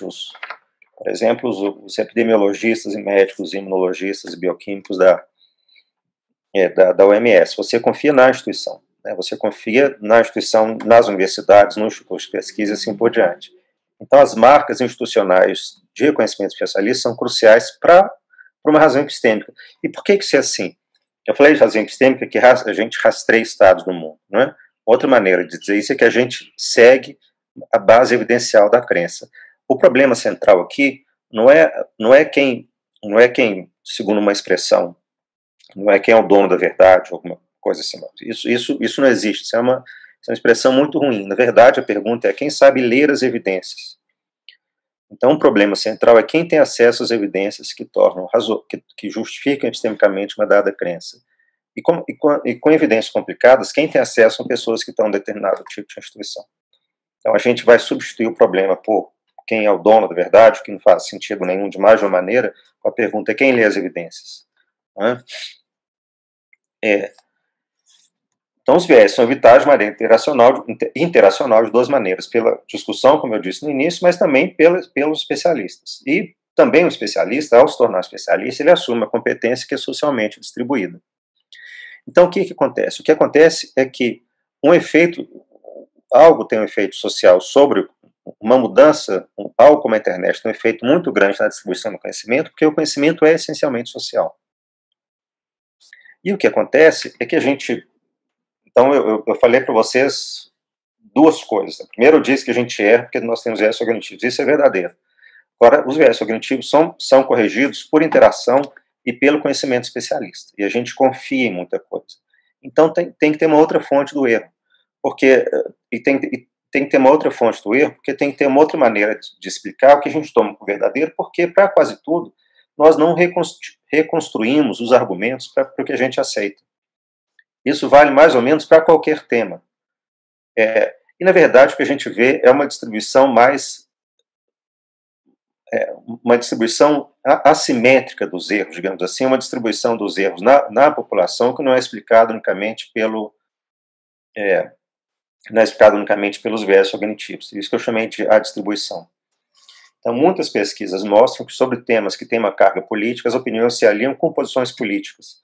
por exemplo, os epidemiologistas e médicos, imunologistas e bioquímicos da OMS, você confia na instituição, né? Você confia na instituição, nas universidades, nos institutos de pesquisa e assim por diante. Então, as marcas institucionais de reconhecimento especialista são cruciais por uma razão epistêmica. E por que isso é assim? Eu falei de razão epistêmica que a gente rastreia estados do mundo, não é? Outra maneira de dizer isso é que a gente segue a base evidencial da crença. O problema central aqui não é quem, segundo uma expressão, não é quem é o dono da verdade, alguma coisa assim. Isso não existe, isso é uma expressão muito ruim. Na verdade, a pergunta é quem sabe ler as evidências. Então, o problema central é quem tem acesso às evidências que justificam epistemicamente uma dada crença. E com evidências complicadas, quem tem acesso são pessoas que estão em determinado tipo de instituição. Então, a gente vai substituir o problema por quem é o dono da verdade, o que não faz sentido nenhum de mais de uma maneira, com a pergunta quem lê as evidências. Né? Então, os viés são evitados de maneira interacional de duas maneiras, pela discussão, como eu disse no início, mas também pelos especialistas. E também o especialista, ao se tornar especialista, ele assume uma competência que é socialmente distribuída. Então, o que acontece? O que acontece é que algo tem um efeito social sobre uma mudança, algo como a internet tem um efeito muito grande na distribuição do conhecimento, porque o conhecimento é essencialmente social. E o que acontece é que então, eu falei para vocês duas coisas. Primeiro, eu disse que a gente erra porque nós temos viés cognitivos. Isso é verdadeiro. Agora, os viés cognitivos são corrigidos por interação e pelo conhecimento especialista. E a gente confia em muita coisa. Então, tem que ter uma outra fonte do erro. Tem que ter uma outra fonte do erro, porque tem que ter uma outra maneira de explicar o que a gente toma como verdadeiro, porque, para quase tudo, nós não reconstruímos os argumentos para o que a gente aceita. Isso vale mais ou menos para qualquer tema. E, na verdade, o que a gente vê é uma distribuição assimétrica dos erros, digamos assim, uma distribuição dos erros na população que não é explicada unicamente pelos viés cognitivos. Isso que eu chamei de a distribuição. Então, muitas pesquisas mostram que sobre temas que têm uma carga política, as opiniões se alinham com posições políticas,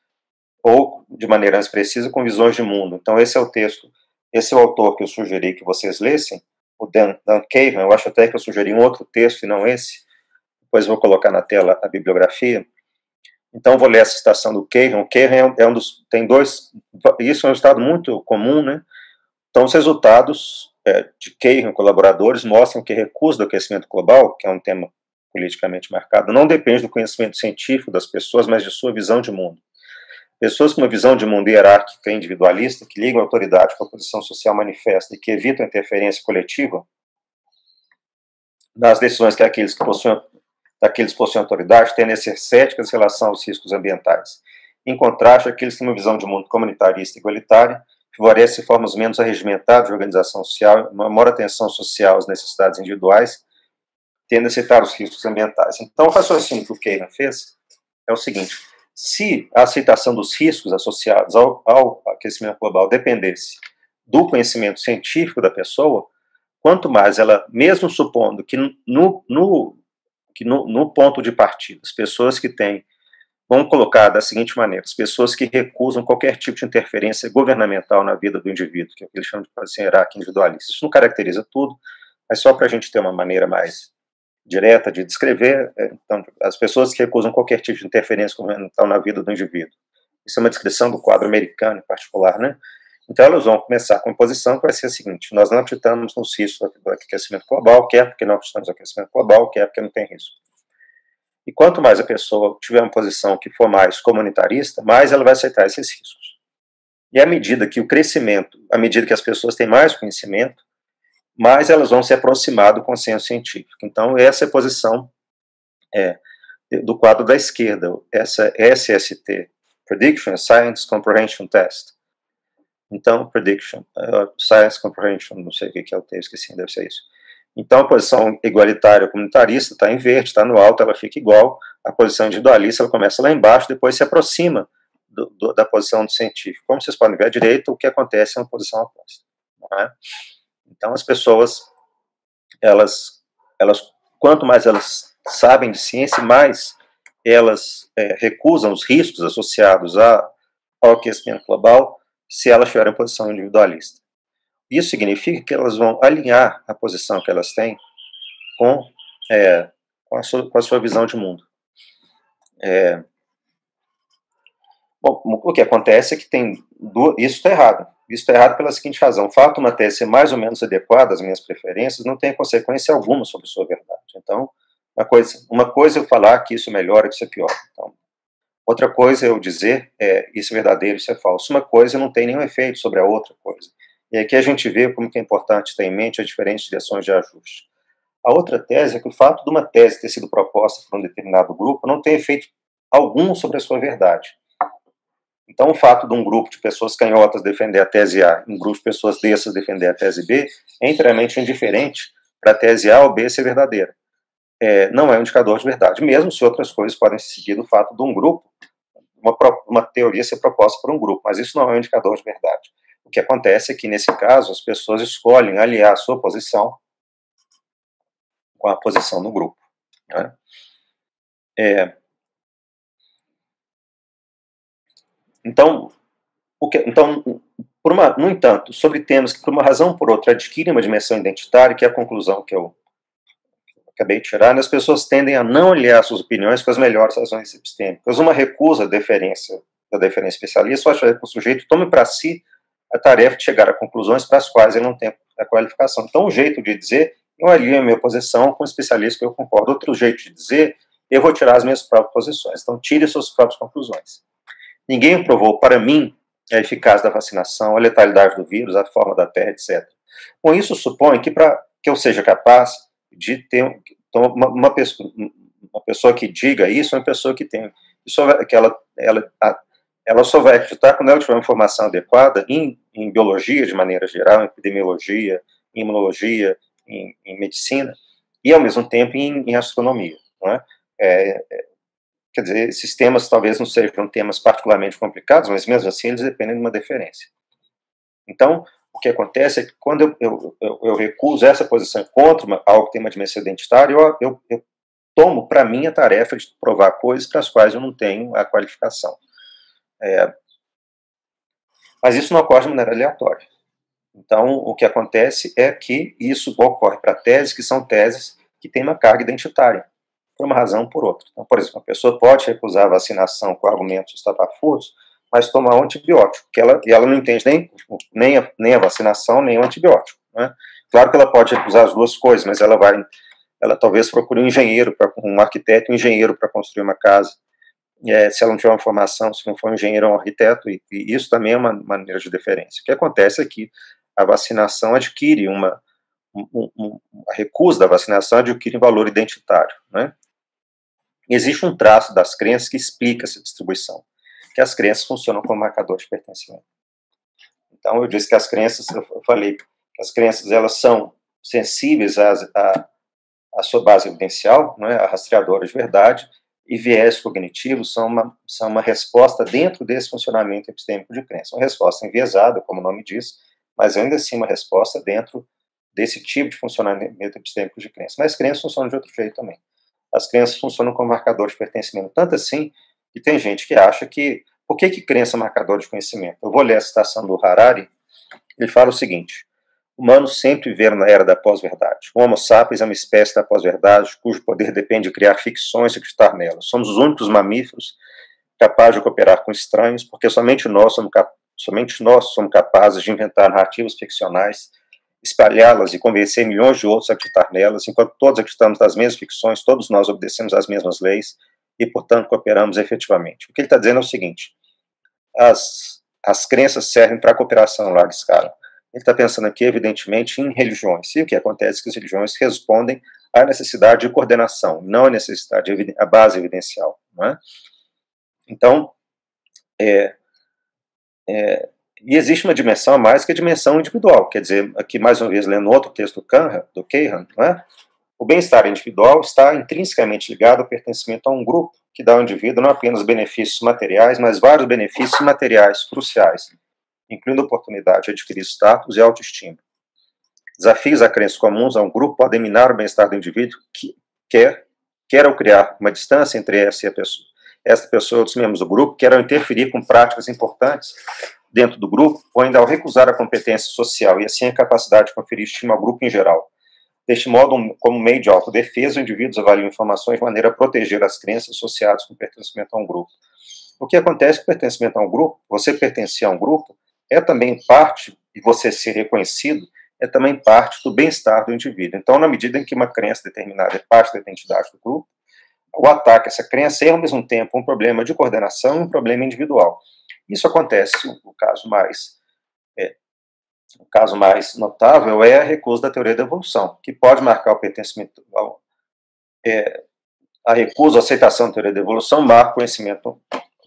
ou, de maneira mais precisa, com visões de mundo. Então, esse é o autor que eu sugeri que vocês lessem, o Dan Cahan. Eu acho até que eu sugeri um outro texto e não esse. Depois vou colocar na tela a bibliografia. Então, vou ler essa citação do Cahan. O Cahan tem dois... Isso é um resultado muito comum, né? Então, os resultados de Cahan, colaboradores, mostram que recusa do aquecimento global, que é um tema politicamente marcado, não depende do conhecimento científico das pessoas, mas de sua visão de mundo. Pessoas com uma visão de mundo hierárquica e individualista, que ligam a autoridade com a posição social manifesta e que evitam a interferência coletiva nas decisões que aqueles que possuem autoridade, tendem a ser céticas em relação aos riscos ambientais. Em contraste, aqueles que têm uma visão de mundo comunitarista e igualitária favorecem formas menos arregimentadas de organização social, uma maior atenção social às necessidades individuais, tendem a aceitar os riscos ambientais. Então, o raciocínio que o Cahan fez é o seguinte: se a aceitação dos riscos associados ao aquecimento global dependesse do conhecimento científico da pessoa, quanto mais ela, mesmo supondo que no ponto de partida, as pessoas que têm, vamos colocar da seguinte maneira, as pessoas que recusam qualquer tipo de interferência governamental na vida do indivíduo, que é o que eles chamam de assim, hierarquia individualista. Isso não caracteriza tudo, mas só para a gente ter uma maneira mais direta de descrever, então, as pessoas que recusam qualquer tipo de interferência governamental na vida do indivíduo. Isso é uma descrição do quadro americano em particular, né? Então, elas vão começar com uma posição que vai ser a seguinte: nós não acreditamos nos riscos do aquecimento global, quer porque não acreditamos no aquecimento global, quer porque não tem risco. E quanto mais a pessoa tiver uma posição que for mais comunitarista, mais ela vai aceitar esses riscos. E à medida que à medida que as pessoas têm mais conhecimento, mais elas vão se aproximar do consenso científico. Então, essa é a posição do quadro da esquerda, essa SST, Prediction Science Comprehension Test. Então, Prediction, Science Comprehension, não sei o que é o texto, esqueci, deve ser isso. Então, a posição igualitária comunitarista está em verde, está no alto, ela fica igual. A posição individualista ela começa lá embaixo, depois se aproxima da posição do científico. Como vocês podem ver à direita, o que acontece é uma posição oposta. Não é? Então, as pessoas, elas, quanto mais elas sabem de ciência, mais elas recusam os riscos associados ao aquecimento global se elas tiverem posição individualista. Isso significa que elas vão alinhar a posição que elas têm com a sua visão de mundo. Bom, o que acontece é que isso está errado. Isso está errado pela seguinte razão: o fato de uma tese ser mais ou menos adequada às minhas preferências não tem consequência alguma sobre sua verdade. Então, uma coisa é eu falar que isso melhora, que isso é pior. Então, outra coisa é eu dizer isso é verdadeiro, isso é falso. Uma coisa não tem nenhum efeito sobre a outra coisa. E aqui a gente vê como que é importante ter em mente as diferentes direções de ajuste. A outra tese é que o fato de uma tese ter sido proposta por um determinado grupo não tem efeito algum sobre a sua verdade. Então, o fato de um grupo de pessoas canhotas defender a tese A e um grupo de pessoas dessas defender a tese B é inteiramente indiferente para a tese A ou B ser verdadeira. Não é um indicador de verdade, mesmo se outras coisas podem seguir do fato de um grupo, uma teoria ser proposta por um grupo, mas isso não é um indicador de verdade. O que acontece é que, nesse caso, as pessoas escolhem aliar a sua posição com a posição do grupo. Né? Então, no entanto, sobre temas que, por uma razão ou por outra, adquirem uma dimensão identitária, que é a conclusão que eu acabei de tirar, as pessoas tendem a não aliar suas opiniões com as melhores razões epistêmicas. Uma recusa da deferência especialista faz que o sujeito tome para si a tarefa de chegar a conclusões para as quais ele não tem a qualificação. Então, um jeito de dizer, eu alio a minha posição com um especialista que eu concordo. Outro jeito de dizer, eu vou tirar as minhas próprias posições. Então, tire suas próprias conclusões. Ninguém provou para mim a eficácia da vacinação, a letalidade do vírus, a forma da Terra, etc. Com isso, supõe que para que eu seja capaz de ter uma pessoa que diga isso, uma pessoa que tem que ela só vai acreditar quando ela tiver uma informação adequada em biologia de maneira geral, em epidemiologia, em imunologia, em medicina e ao mesmo tempo em astronomia, não é? Quer dizer, esses temas talvez não sejam temas particularmente complicados, mas mesmo assim eles dependem de uma deferência. Então, o que acontece é que quando eu recuso essa posição contra algo que tem uma dimensão identitária, eu tomo para mim a tarefa de provar coisas para as quais eu não tenho a qualificação. Mas isso não ocorre de maneira aleatória. Então, o que acontece é que isso ocorre para teses que são teses que têm uma carga identitária, por uma razão ou por outra. Então, por exemplo, uma pessoa pode recusar a vacinação com argumentos estapafúrdios, mas tomar um antibiótico, e ela não entende nem a vacinação, nem o antibiótico. Né? Claro que ela pode recusar as duas coisas, mas ela talvez procure um arquiteto, um engenheiro para construir uma casa. Se ela não tiver uma formação, se não for um engenheiro ou um arquiteto, e isso também é uma maneira de deferência. O que acontece é que a vacinação adquire a recusa da vacinação adquire um valor identitário. Né? Existe um traço das crenças que explica essa distribuição, que as crenças funcionam como marcador de pertencimento. Então, eu disse que as crenças, eu falei que as crenças elas são sensíveis à sua base evidencial, né, a rastreadora de verdade, e viés cognitivos são uma resposta dentro desse funcionamento epistêmico de crença. Uma resposta enviesada, como o nome diz, mas ainda assim uma resposta dentro desse tipo de funcionamento epistêmico de crença. Mas crenças funcionam de outro jeito também. As crenças funcionam como marcador de pertencimento, tanto assim que tem gente que acha que... Por que crença é marcador de conhecimento? Eu vou ler a citação do Harari. Ele fala o seguinte: humanos sempre viveram na era da pós-verdade. O Homo sapiens é uma espécie da pós-verdade cujo poder depende de criar ficções e acreditar nelas. Somos os únicos mamíferos capazes de cooperar com estranhos, porque somente nós somos capazes de inventar narrativas ficcionais, espalhá-las e convencer milhões de outros a acreditar nelas. Enquanto todos acreditamos nas mesmas ficções, todos nós obedecemos às mesmas leis e, portanto, cooperamos efetivamente. O que ele está dizendo é o seguinte: as crenças servem para a cooperação em larga escala. Ele está pensando aqui, evidentemente, em religiões. E o que acontece é que as religiões respondem à necessidade de coordenação, não à necessidade, à base evidencial. Não é? Então, E existe uma dimensão a mais que a dimensão individual, quer dizer, aqui mais uma vez lendo outro texto do Kahan, não é? O bem-estar individual está intrinsecamente ligado ao pertencimento a um grupo, que dá ao indivíduo não apenas benefícios materiais, mas vários benefícios materiais cruciais, incluindo a oportunidade de adquirir status e autoestima. Desafios a crenças comuns a um grupo podem minar o bem-estar do indivíduo que quer ao criar uma distância entre essa pessoa e outros membros do grupo, quer ao interferir com práticas importantes dentro do grupo, ou ainda ao recusar a competência social e assim a capacidade de conferir estima ao grupo em geral. Deste modo, como meio de autodefesa, os indivíduos avaliam informações de maneira a proteger as crenças associadas com o pertencimento a um grupo. O que acontece com o pertencimento a um grupo, você pertencer a um grupo, é também parte, e você ser reconhecido, é também parte do bem-estar do indivíduo. Então, na medida em que uma crença determinada é parte da identidade do grupo, o ataque a essa crença é, ao mesmo tempo, um problema de coordenação e um problema individual. Isso acontece, o caso mais notável é a recusa da teoria da evolução, que pode marcar o pertencimento a recusa, a aceitação da teoria da evolução marca o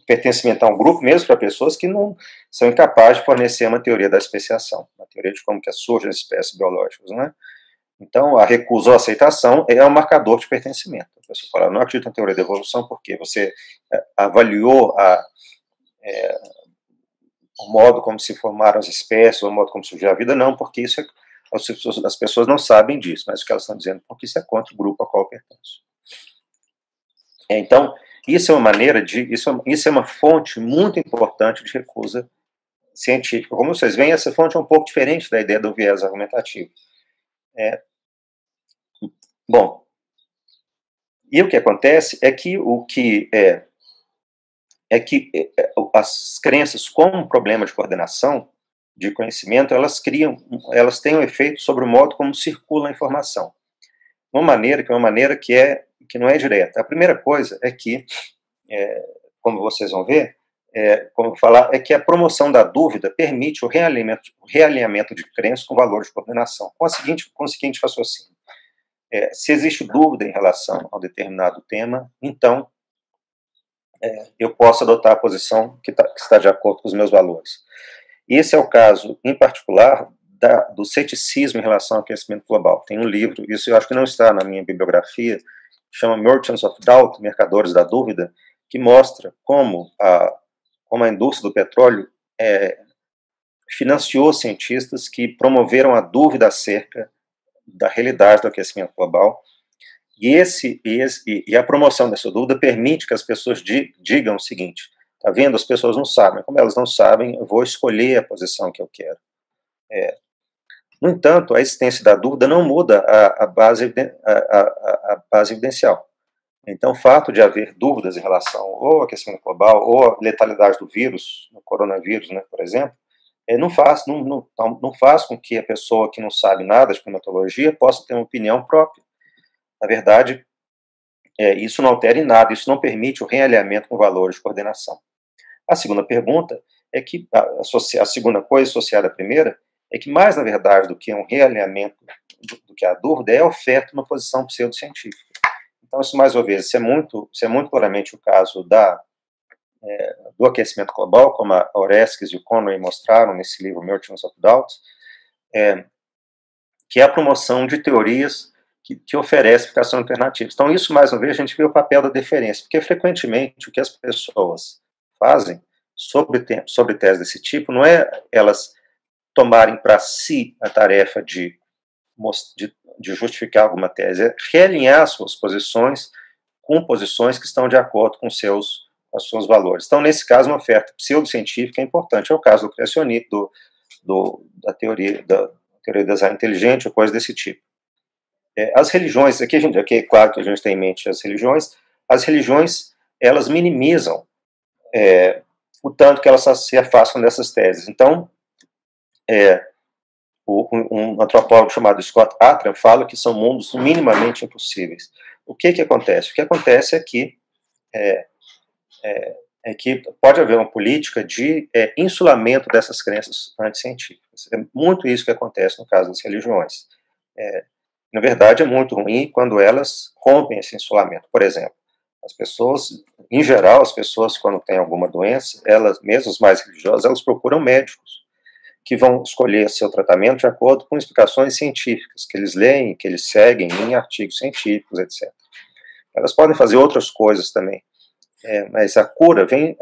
pertencimento a um grupo, mesmo para pessoas que não são incapazes de fornecer uma teoria da especiação, uma teoria de como que surgem as espécies biológicas, não é? Então, a recusa ou a aceitação é um marcador de pertencimento. A pessoa fala, não acredito na teoria da evolução porque você avaliou o modo como se formaram as espécies, o modo como surgiu a vida, não, porque isso as pessoas não sabem disso, mas o que elas estão dizendo, porque isso é contra o grupo a qual eu pertenço. Então, isso é uma maneira isso é uma fonte muito importante de recusa científica. Como vocês veem, essa fonte é um pouco diferente da ideia do viés argumentativo. Bom, e o que acontece é que as crenças como um problema de coordenação de conhecimento, elas têm um efeito sobre o modo como circula a informação. Uma maneira que não é direta. A primeira coisa é que, como vocês vão ver, como falar, é que a promoção da dúvida permite o realinhamento de crenças com valores de coordenação. Com o seguinte raciocínio. Se existe dúvida em relação a um determinado tema, então eu posso adotar a posição que está de acordo com os meus valores. Esse é o caso, em particular, do ceticismo em relação ao aquecimento global. Tem um livro, isso eu acho que não está na minha bibliografia, chama Merchants of Doubt, Mercadores da Dúvida, que mostra como a indústria do petróleo financiou cientistas que promoveram a dúvida acerca da realidade do aquecimento global. E a promoção dessa dúvida permite que as pessoas digam o seguinte: tá vendo? As pessoas não sabem. Como elas não sabem, eu vou escolher a posição que eu quero. No entanto, a existência da dúvida não muda a base evidencial. Então, o fato de haver dúvidas em relação ao aquecimento global ou à letalidade do vírus, no coronavírus, né, por exemplo, não faz com que a pessoa que não sabe nada de climatologia possa ter uma opinião própria. Na verdade, isso não altera em nada, isso não permite o realinhamento com valores de coordenação. A segunda pergunta é que, a segunda coisa associada à primeira, é que mais, na verdade, do que um realinhamento, do que a dúvida, é a oferta de uma posição pseudocientífica. Então, isso, mais uma vez, isso é muito claramente o caso do aquecimento global, como a Oreskes e o Conway mostraram nesse livro Merchants of Doubt, que é a promoção de teorias que oferecem explicações alternativas. Então, isso, mais uma vez, a gente vê o papel da deferência, porque, frequentemente, o que as pessoas fazem sobre teses desse tipo não é elas tomarem para si a tarefa de justificar alguma tese, é realinhar suas posições com posições que estão de acordo com os seus valores. Então, nesse caso, uma oferta pseudocientífica é importante. É o caso do criacionismo, da teoria do design inteligente, ou coisa desse tipo. As religiões, aqui é claro que a gente tem em mente as religiões, elas minimizam o tanto que elas se afastam dessas teses. Então, um antropólogo chamado Scott Atran fala que são mundos minimamente impossíveis. O que acontece? O que acontece é que pode haver uma política de insulamento dessas crenças anticientíficas. É muito isso que acontece no caso das religiões. Na verdade, é muito ruim quando elas rompem esse insulamento. Por exemplo, As pessoas, em geral, as pessoas quando têm alguma doença, elas, mesmo as mais religiosas, elas procuram médicos que vão escolher seu tratamento de acordo com explicações científicas, que eles leem, que eles seguem em artigos científicos, etc. Elas podem fazer outras coisas também, mas a cura vem,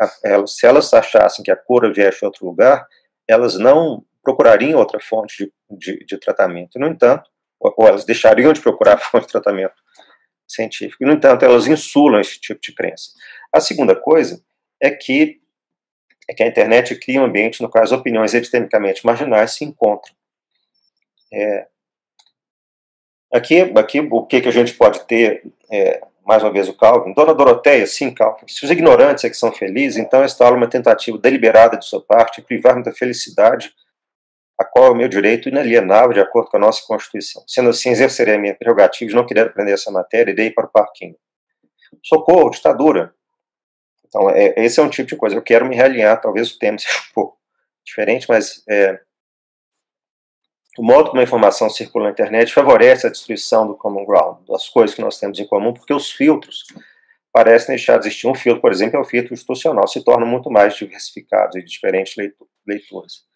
se elas achassem que a cura viesse de outro lugar, elas não procurariam outra fonte de tratamento. No entanto, ou elas deixariam de procurar a fonte de tratamento científico. No entanto, elas insulam esse tipo de crença. A segunda coisa é que a internet cria um ambiente no qual as opiniões epistemicamente marginais se encontram. Aqui o que a gente pode ter, mais uma vez o Calvin, Dona Doroteia, sim, Calvin, se os ignorantes é que são felizes, então esta aula é uma tentativa deliberada de sua parte de privar-me da felicidade, a qual é o meu direito inalienável de acordo com a nossa Constituição. Sendo assim, exercerei a minha prerrogativa de não querer aprender essa matéria e irei para o parquinho. Socorro, ditadura. Então, esse é um tipo de coisa. Eu quero me realinhar, talvez o tema seja um pouco diferente, mas o modo como a informação circula na internet favorece a destruição do common ground, das coisas que nós temos em comum, porque os filtros parecem deixar de existir. Um filtro, por exemplo, é o filtro institucional, se tornam muito mais diversificados e de diferentes leituras.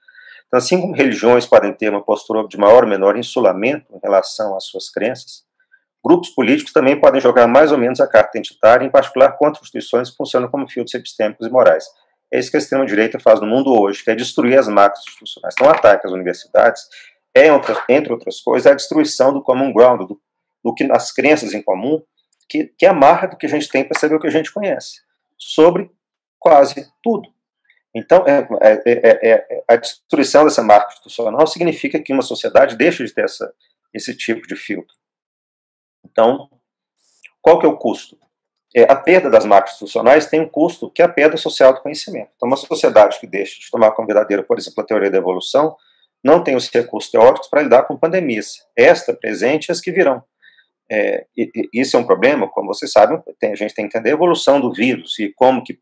Então, assim como religiões podem ter uma postura de maior ou menor insulamento em relação às suas crenças, grupos políticos também podem jogar mais ou menos a carta identitária, em particular contra instituições que funcionam como filtros epistêmicos e morais. É isso que a extrema-direita faz no mundo hoje, que é destruir as marcas institucionais. Então, o ataque às universidades entre outras coisas, a destruição do common ground, do que as crenças em comum, que amarra do que a gente tem para saber o que a gente conhece, sobre quase tudo. Então, a destruição dessa marca institucional significa que uma sociedade deixa de ter esse tipo de filtro. Então, qual que é o custo? A perda das marcas institucionais tem um custo que é a perda social do conhecimento. Então, uma sociedade que deixa de tomar como verdadeira, por exemplo, a teoria da evolução, não tem os recursos teóricos para lidar com pandemias. Esta, presente e as que virão. Isso é um problema, como vocês sabem, a gente tem que entender a evolução do vírus e como que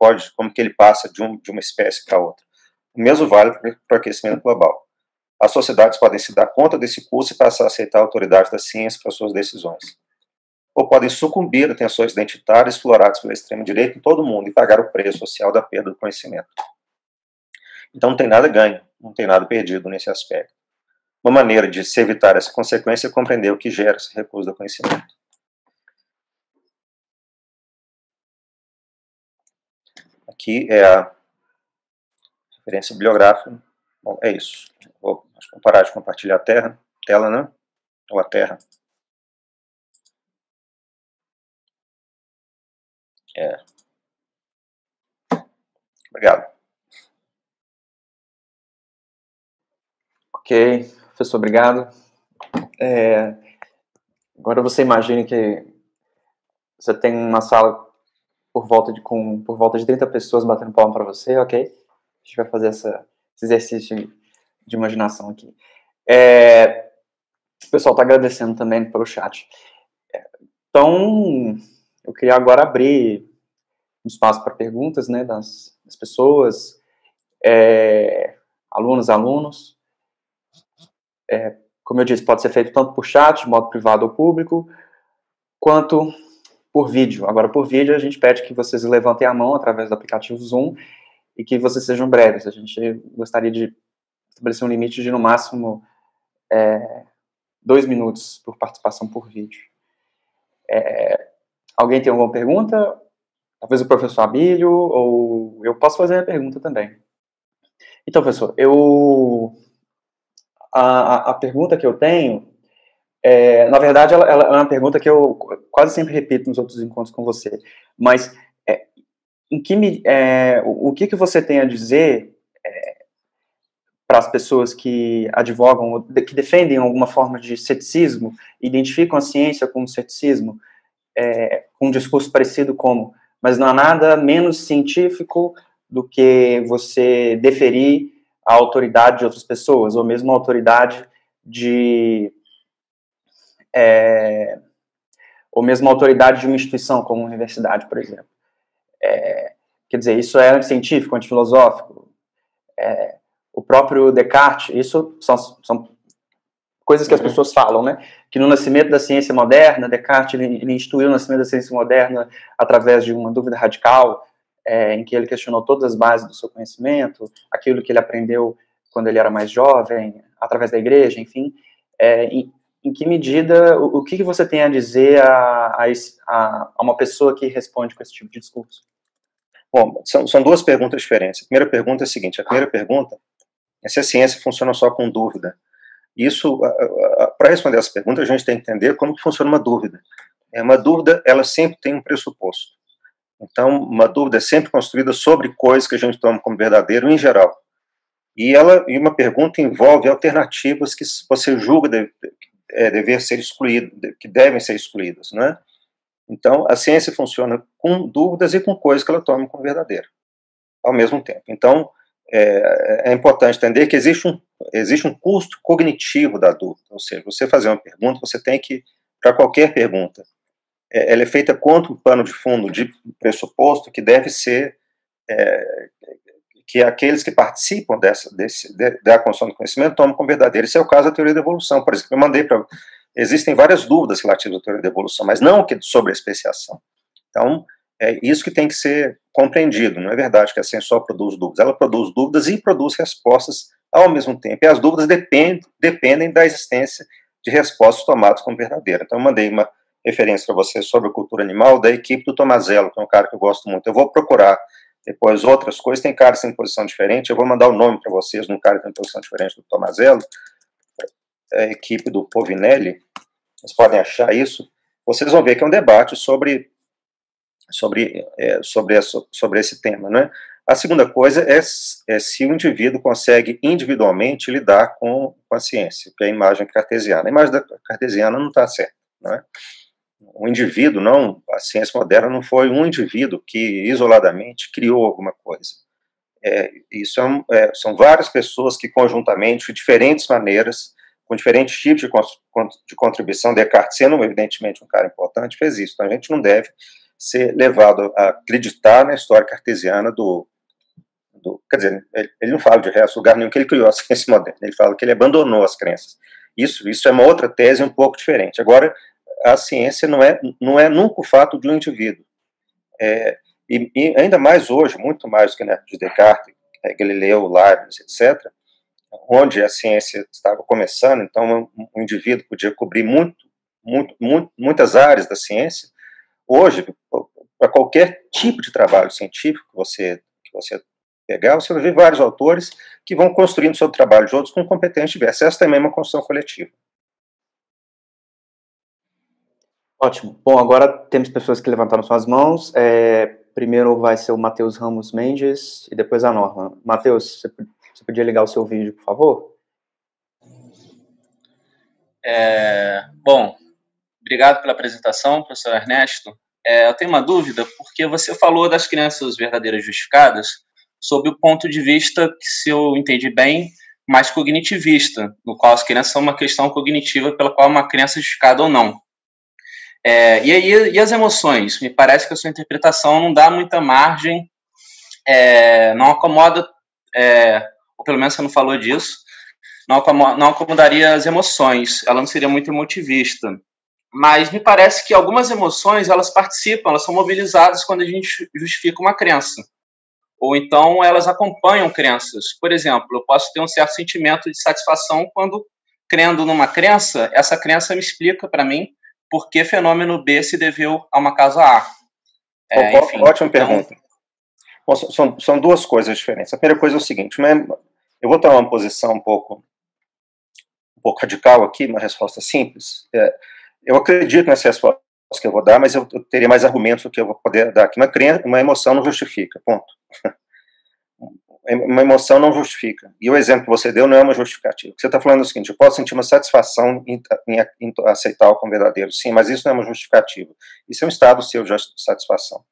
ele passa de uma espécie para outra. O mesmo vale para o aquecimento global. As sociedades podem se dar conta desse custo e passar a aceitar a autoridade da ciência para suas decisões. Ou podem sucumbir a tensões identitárias exploradas pela extrema-direita em todo o mundo e pagar o preço social da perda do conhecimento. Então não tem nada ganho, não tem nada perdido nesse aspecto. Uma maneira de se evitar essa consequência é compreender o que gera esse recuso do conhecimento. Aqui é a referência bibliográfica. Bom, é isso. Vou parar de compartilhar a tela, né? Ou a terra. Obrigado. Ok, professor, obrigado. Agora você imagine que você tem uma sala por volta de 30 pessoas batendo palma para você, ok? A gente vai fazer esse exercício de imaginação aqui. O pessoal está agradecendo também pelo chat. Então, eu queria agora abrir um espaço para perguntas, né, das pessoas, alunos. Como eu disse, pode ser feito tanto por chat, de modo privado ou público, quanto por vídeo. Agora, por vídeo, a gente pede que vocês levantem a mão através do aplicativo Zoom e que vocês sejam breves. A gente gostaria de estabelecer um limite de, no máximo, 2 minutos por participação por vídeo. Alguém tem alguma pergunta? Talvez o professor Abílio, ou eu posso fazer a pergunta também. Então, professor, a pergunta que eu tenho, na verdade, ela é uma pergunta que eu quase sempre repito nos outros encontros com você, mas o que você tem a dizer para as pessoas que advogam, que defendem alguma forma de ceticismo, identificam a ciência como ceticismo, com um discurso parecido como, mas não há nada menos científico do que você deferir a autoridade de outras pessoas, ou mesmo a autoridade ou mesmo a autoridade de uma instituição, como uma universidade, por exemplo. Quer dizer, isso é científico, antifilosófico. O próprio Descartes, isso são coisas que as pessoas falam, né? Que no nascimento da ciência moderna, Descartes ele instituiu o nascimento da ciência moderna através de uma dúvida radical, em que ele questionou todas as bases do seu conhecimento, aquilo que ele aprendeu quando ele era mais jovem, através da igreja, enfim. Em que medida, o que você tem a dizer a uma pessoa que responde com esse tipo de discurso? Bom, são duas perguntas diferentes. A primeira pergunta é a seguinte: a primeira pergunta é se a ciência funciona só com dúvida. Isso, para responder essa pergunta, a gente tem que entender como que funciona uma dúvida. Uma dúvida, ela sempre tem um pressuposto. Então, uma dúvida é sempre construída sobre coisas que a gente toma como verdadeiro, em geral. E uma pergunta envolve alternativas que você julga dever ser excluídas, que devem ser excluídas, né? Então, a ciência funciona com dúvidas e com coisas que ela toma como verdadeiro, ao mesmo tempo. Então, é importante entender que existe um custo cognitivo da dúvida, ou seja, você fazer uma pergunta, você tem que, para qualquer pergunta, ela é feita contra um pano de fundo de pressuposto que deve ser, que aqueles que participam da construção do conhecimento tomam como verdadeiro. Esse é o caso da teoria da evolução, por exemplo. Existem várias dúvidas relativas à teoria da evolução, mas não sobre a especiação. Então, é isso que tem que ser compreendido. Não é verdade que a ciência só produz dúvidas. Ela produz dúvidas e produz respostas ao mesmo tempo. E as dúvidas dependem da existência de respostas tomadas como verdadeiras. Então, eu mandei uma referência para você sobre a cultura animal da equipe do Tomazello, que é um cara que eu gosto muito. Eu vou procurar depois outras coisas. Tem caras que têm posição diferente. Eu vou mandar o nome para vocês de um cara que tem posição diferente do Tomazello. A equipe do Povinelli. Vocês podem achar isso. Vocês vão ver que é um debate sobre esse tema, né? A segunda coisa é se o indivíduo consegue individualmente lidar com a ciência, que é a imagem cartesiana. A imagem cartesiana não está certa, não é? O indivíduo, a ciência moderna não foi um indivíduo que isoladamente criou alguma coisa. São várias pessoas que conjuntamente, de diferentes maneiras, com diferentes tipos de contribuição, Descartes, sendo evidentemente um cara importante, fez isso. Então a gente não deve ser levado a acreditar na história cartesiana quer dizer, ele não fala de resto lugar nenhum que ele criou a ciência moderna, ele fala que ele abandonou as crenças. Isso é uma outra tese um pouco diferente. Agora, a ciência não é nunca o fato de um indivíduo. E ainda mais hoje, muito mais do que na época de Descartes, Galileu, Leibniz, etc., onde a ciência estava começando, então um indivíduo podia cobrir muitas áreas da ciência. Hoje, para qualquer tipo de trabalho científico que você pegar, você vai ver vários autores que vão construindo sobre o trabalho de outros com competências diversas. Essa também é uma construção coletiva. Ótimo. Bom, agora temos pessoas que levantaram suas mãos. Primeiro vai ser o Matheus Ramos Mendes e depois a Norma. Matheus, você podia ligar o seu vídeo, por favor? Bom, obrigado pela apresentação, professor Ernesto. Eu tenho uma dúvida, porque você falou das crenças verdadeiras justificadas sob o ponto de vista que, se eu entendi bem, mais cognitivista, no qual as crenças são uma questão cognitiva pela qual uma crença é justificada ou não. E as emoções? Me parece que a sua interpretação não dá muita margem, não acomoda, ou pelo menos você não falou disso, não acomodaria as emoções, ela não seria muito emotivista. Mas me parece que algumas emoções, elas participam, elas são mobilizadas quando a gente justifica uma crença. Ou então elas acompanham crenças. Por exemplo, eu posso ter um certo sentimento de satisfação quando, crendo numa crença, essa crença me explica para mim por que fenômeno B se deveu a uma causa A. Enfim, ótima pergunta. Bom, são duas coisas diferentes. A primeira coisa é o seguinte, eu vou tomar uma posição um pouco radical aqui, uma resposta simples. Eu acredito nessa resposta que eu vou dar, mas eu teria mais argumentos do que eu vou poder dar aqui. Uma emoção não justifica, ponto. Uma emoção não justifica. E o exemplo que você deu não é uma justificativa. Você está falando o seguinte: eu posso sentir uma satisfação em aceitar algo como verdadeiro. Sim, mas isso não é uma justificativa. Isso é um estado seu de satisfação.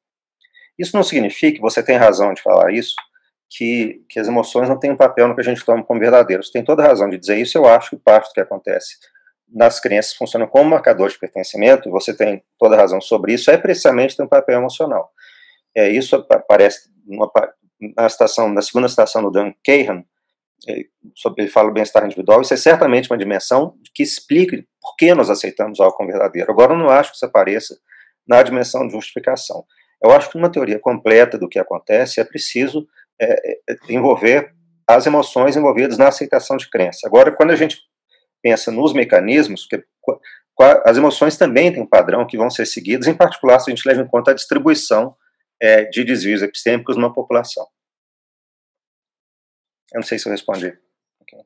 Isso não significa, você tem razão de falar isso, que as emoções não têm um papel no que a gente toma como verdadeiro. Você tem toda a razão de dizer isso. Eu acho que parte do que acontece nas crenças funciona como marcador de pertencimento, você tem toda a razão sobre isso, precisamente ter um papel emocional. Isso aparece na segunda citação do Dan Kahan, ele fala do bem-estar individual. Isso é certamente uma dimensão que explique por que nós aceitamos algo como verdadeiro. Agora, eu não acho que isso apareça na dimensão de justificação. Eu acho que uma teoria completa do que acontece é preciso envolver as emoções envolvidas na aceitação de crença. Agora, quando a gente pensa nos mecanismos, as emoções também têm um padrão que vão ser seguidos, em particular se a gente leva em conta a distribuição de desvios epistêmicos numa população. Eu não sei se eu respondi. Okay.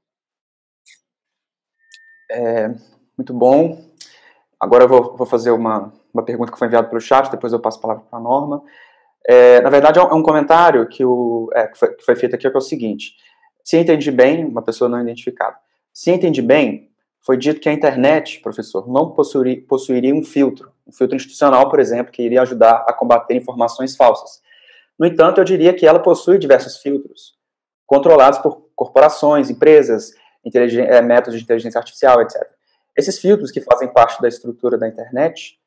Muito bom. Agora eu vou fazer uma pergunta que foi enviada pelo chat, depois eu passo a palavra para a Norma. Na verdade, é um comentário que foi feito aqui, que é o seguinte: se entendi bem, uma pessoa não identificada, se entendi bem, foi dito que a internet, professor, não possuiria um filtro institucional, por exemplo, que iria ajudar a combater informações falsas. No entanto, eu diria que ela possui diversos filtros, controlados por corporações, empresas, métodos de inteligência artificial, etc. Esses filtros, que fazem parte da estrutura da internet,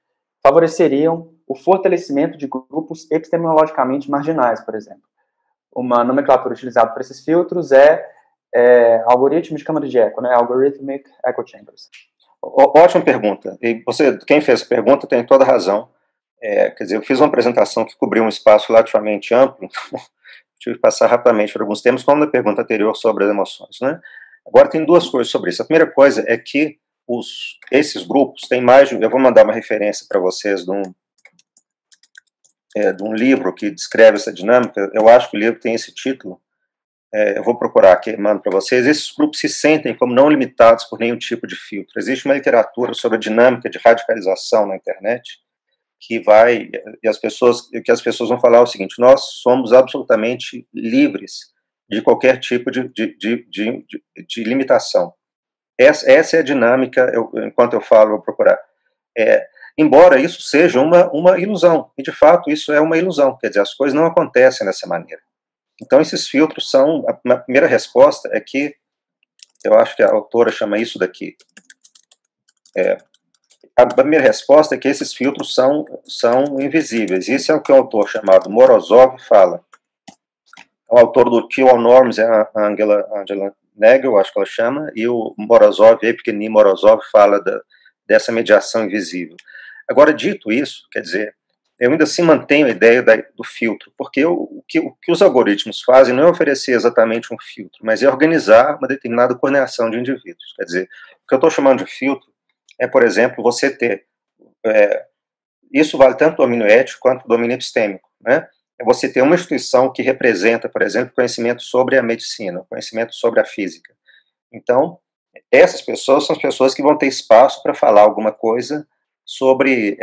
favoreceriam o fortalecimento de grupos epistemologicamente marginais, por exemplo. Uma nomenclatura utilizada por esses filtros é algoritmo de câmara de eco, né? Algorithmic Echo Chambers. Ótima pergunta. E quem fez a pergunta tem toda a razão. Quer dizer, eu fiz uma apresentação que cobriu um espaço relativamente amplo, tive que passar rapidamente por alguns temas, como na pergunta anterior sobre as emoções, né? Agora, tem duas coisas sobre isso. A primeira coisa é que esses grupos têm mais de... Eu vou mandar uma referência para vocês de um livro que descreve essa dinâmica. Eu acho que o livro tem esse título. Eu vou procurar aqui, mando para vocês. Esses grupos se sentem como não limitados por nenhum tipo de filtro. Existe uma literatura sobre a dinâmica de radicalização na internet que as pessoas vão falar o seguinte: nós somos absolutamente livres de qualquer tipo de limitação. Essa é a dinâmica. Enquanto eu falo, eu vou procurar. Embora isso seja uma ilusão, e de fato isso é uma ilusão, quer dizer, as coisas não acontecem dessa maneira. Então esses filtros são, a primeira resposta é que, eu acho que a autora chama isso daqui, a primeira resposta é que esses filtros são invisíveis. Isso é o que o autor chamado Morozov fala. O autor do Kill All Norms é a Angela Nagel, acho que ela chama, e o Morozov, Evgeny Morozov, fala dessa mediação invisível. Agora, dito isso, quer dizer, eu ainda assim mantenho a ideia do filtro, porque o que os algoritmos fazem não é oferecer exatamente um filtro, mas é organizar uma determinada coordenação de indivíduos. Quer dizer, o que eu estou chamando de filtro é, por exemplo, você ter... isso vale tanto do domínio ético quanto do domínio epistêmico, né? É você ter uma instituição que representa, por exemplo, conhecimento sobre a medicina, conhecimento sobre a física. Então, essas pessoas são as pessoas que vão ter espaço para falar alguma coisa sobre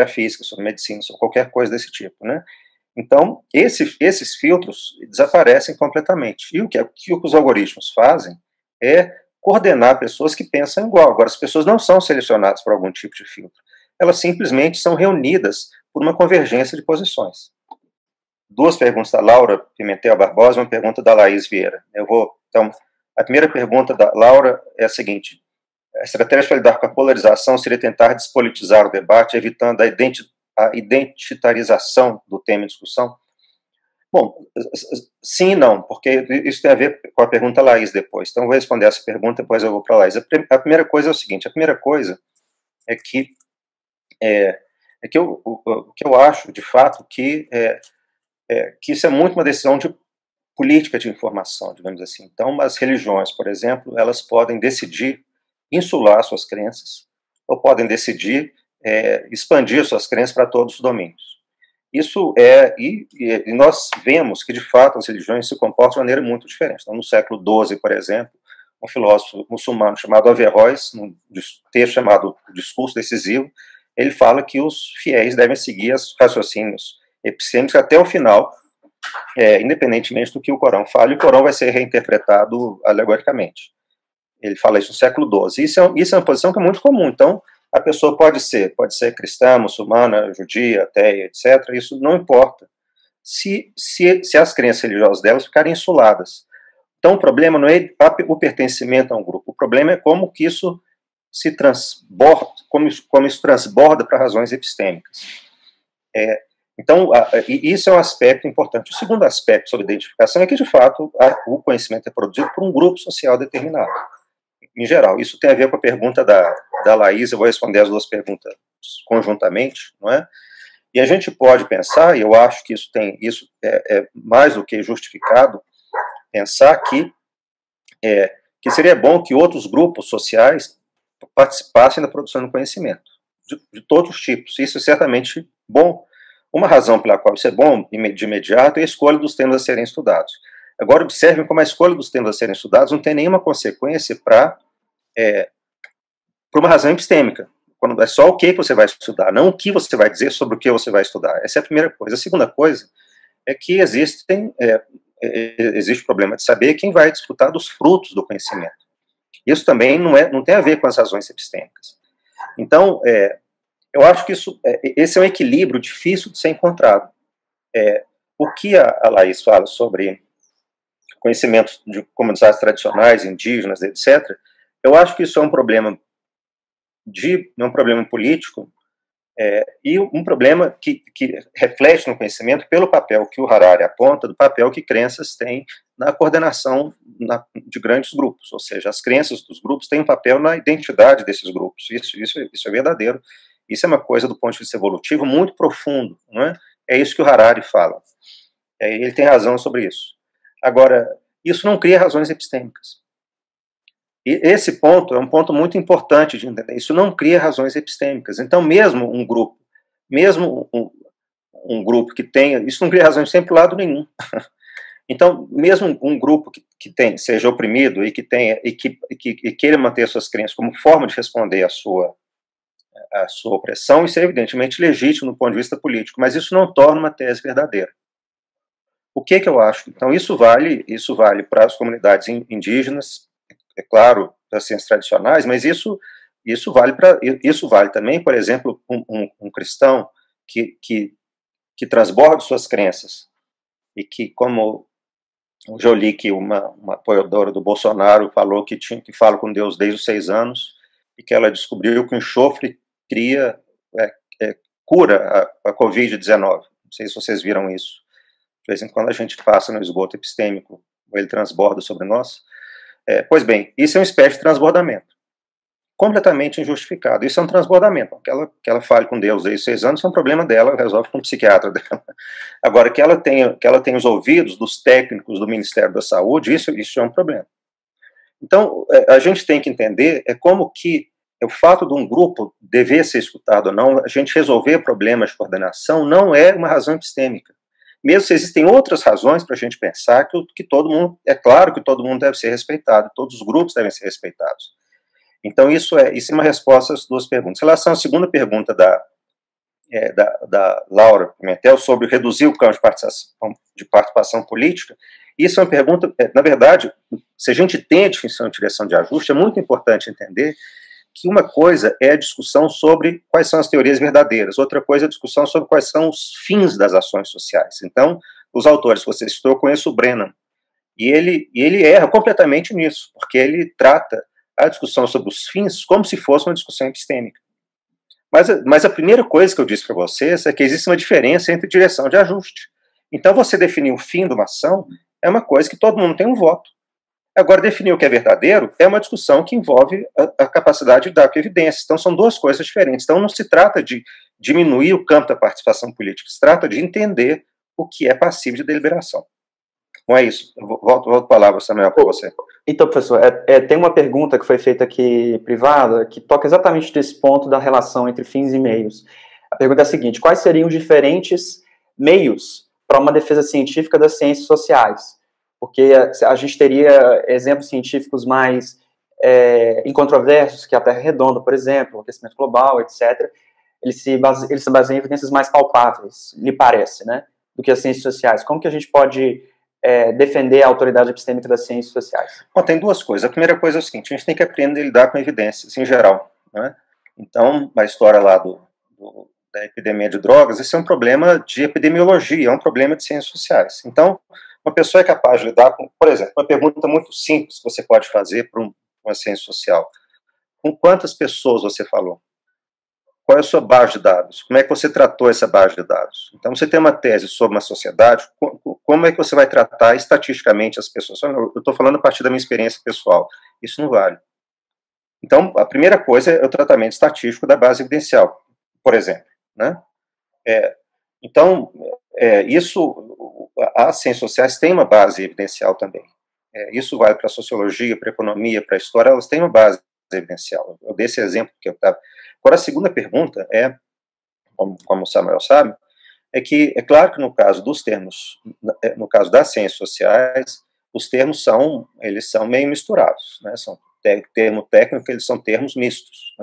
a física, sobre a medicina, sobre qualquer coisa desse tipo, né? Então, esses filtros desaparecem completamente. E o que os algoritmos fazem é coordenar pessoas que pensam igual. Agora, as pessoas não são selecionadas por algum tipo de filtro. Elas simplesmente são reunidas por uma convergência de posições. Duas perguntas da Laura Pimentel Barbosa e uma pergunta da Laís Vieira. Então, a primeira pergunta da Laura é a seguinte: a estratégia para lidar com a polarização seria tentar despolitizar o debate, evitando a identitarização do tema em discussão? Bom, sim e não, porque isso tem a ver com a pergunta Laís depois. Então, eu vou responder essa pergunta, depois eu vou para a Laís. A primeira coisa é o seguinte: a primeira coisa é que eu acho, de fato, que isso é muito uma decisão de política de informação, digamos assim. Então, as religiões, por exemplo, elas podem decidir insular suas crenças, ou podem decidir expandir suas crenças para todos os domínios. Isso e nós vemos que, de fato, as religiões se comportam de maneira muito diferente. Então, no século XII, por exemplo, um filósofo muçulmano chamado Averroes, num texto chamado Discurso Decisivo, ele fala que os fiéis devem seguir os raciocínios epistêmicos até o final, independentemente do que o Corão fala, e o Corão vai ser reinterpretado alegoricamente. Ele fala isso no século XII. Isso é uma posição que é muito comum. Então, a pessoa pode ser cristã, muçulmana, judia, ateia, etc. Isso não importa se as crenças religiosas delas ficarem insuladas. Então, o problema não é o pertencimento a um grupo. O problema é como que isso se transborda, como isso transborda para razões epistêmicas. Então, isso é um aspecto importante. O segundo aspecto sobre identificação é que, de fato, o conhecimento é produzido por um grupo social determinado. em geral. Isso tem a ver com a pergunta da Laís, eu vou responder as duas perguntas conjuntamente, não é? E a gente pode pensar, e eu acho que isso é mais do que justificado, pensar que seria bom que outros grupos sociais participassem da produção do conhecimento, de todos os tipos. Isso é certamente bom. Uma razão pela qual isso é bom, de imediato, é a escolha dos temas a serem estudados. Agora, observem como a escolha dos temas a serem estudados não tem nenhuma consequência para uma razão epistêmica. Quando é só o que você vai estudar, não o que você vai dizer sobre o que você vai estudar. Essa é a primeira coisa. A segunda coisa é que existe o problema de saber quem vai desfrutar dos frutos do conhecimento. Isso também não tem a ver com as razões epistêmicas. Então, eu acho que esse é um equilíbrio difícil de ser encontrado. O que a Laís fala sobre conhecimentos de comunidades tradicionais, indígenas, etc., eu acho que isso é um problema político, e um problema que reflete no conhecimento pelo papel que o Harari aponta, do papel que crenças têm na coordenação de grandes grupos, ou seja, as crenças dos grupos têm um papel na identidade desses grupos. Isso é verdadeiro. Isso é uma coisa, do ponto de vista evolutivo, muito profundo, não é? É isso que o Harari fala. Ele tem razão sobre isso. Agora, isso não cria razões epistêmicas. E esse ponto é um ponto muito importante de entender. Isso não cria razões epistêmicas. Então, mesmo um grupo que tenha, isso não cria razões epistêmicas para lado nenhum. Então, mesmo um grupo que seja oprimido e que queira manter suas crenças como forma de responder à sua opressão, isso é evidentemente legítimo do ponto de vista político, mas isso não torna uma tese verdadeira. O que eu acho? Então, isso vale para as comunidades indígenas, é claro, para as ciências tradicionais, mas isso vale também, por exemplo, um cristão que transborda suas crenças e que, como o Jolie, que uma apoiadora do Bolsonaro, falou que fala com Deus desde os 6 anos e que ela descobriu que o enxofre cura a Covid-19. Não sei se vocês viram isso. De vez em quando a gente passa no esgoto epistêmico, ele transborda sobre nós. Pois bem, isso é uma espécie de transbordamento, completamente injustificado. Isso é um transbordamento. Que ela fale com Deus desde 6 anos, é um problema dela, resolve com o psiquiatra dela. Agora, que ela tenha os ouvidos dos técnicos do Ministério da Saúde, isso é um problema. Então, a gente tem que entender como que o fato de um grupo dever ser escutado ou não, a gente resolver problemas de coordenação não é uma razão epistêmica. Mesmo se existem outras razões para a gente pensar que todo mundo, é claro que todo mundo deve ser respeitado, todos os grupos devem ser respeitados. Então, isso é uma resposta às duas perguntas. Em relação à segunda pergunta da Laura Pimentel sobre reduzir o campo de participação política, isso é uma pergunta, na verdade, se a gente tem a definição de direção de ajuste, é muito importante entender que uma coisa é a discussão sobre quais são as teorias verdadeiras, outra coisa é a discussão sobre quais são os fins das ações sociais. Então, os autores que você citou, eu conheço o Brennan, e ele erra completamente nisso, porque ele trata a discussão sobre os fins como se fosse uma discussão epistêmica. Mas a primeira coisa que eu disse para vocês é que existe uma diferença entre direção de ajuste. Então, você definir o fim de uma ação é uma coisa que todo mundo tem um voto. Agora, definir o que é verdadeiro é uma discussão que envolve a capacidade de dar evidências. Então, são duas coisas diferentes. Então, não se trata de diminuir o campo da participação política, se trata de entender o que é passível de deliberação. Não é isso. Volto a palavra, Samuel, para você. Então, professor, tem uma pergunta que foi feita aqui privada que toca exatamente nesse ponto da relação entre fins e meios. A pergunta é a seguinte: quais seriam os diferentes meios para uma defesa científica das ciências sociais? Porque a gente teria exemplos científicos mais incontroversos, que a Terra é redonda, por exemplo, o aquecimento global, etc. Eles se baseiam em evidências mais palpáveis, me parece, né, do que as ciências sociais. Como que a gente pode defender a autoridade epistêmica das ciências sociais? Bom, tem duas coisas. A primeira coisa é o seguinte: a gente tem que aprender a lidar com evidências, em geral, né? Então, a história lá da epidemia de drogas, isso é um problema de epidemiologia, é um problema de ciências sociais. Então, uma pessoa é capaz de lidar com, por exemplo, uma pergunta muito simples que você pode fazer para uma ciência social: com quantas pessoas você falou? Qual é a sua base de dados? Como é que você tratou essa base de dados? Então, você tem uma tese sobre uma sociedade, como é que você vai tratar estatisticamente as pessoas? Eu estou falando a partir da minha experiência pessoal. Isso não vale. Então, a primeira coisa é o tratamento estatístico da base evidencial, por exemplo, né? Então, as ciências sociais têm uma base evidencial também. Isso vale para a sociologia, para a economia, para a história, elas têm uma base evidencial. Eu dei esse exemplo que eu estava. Agora, a segunda pergunta é, como o Samuel sabe, é que é claro que no caso dos termos, no caso das ciências sociais, os termos eles são meio misturados, né? São termo técnico, eles são termos mistos.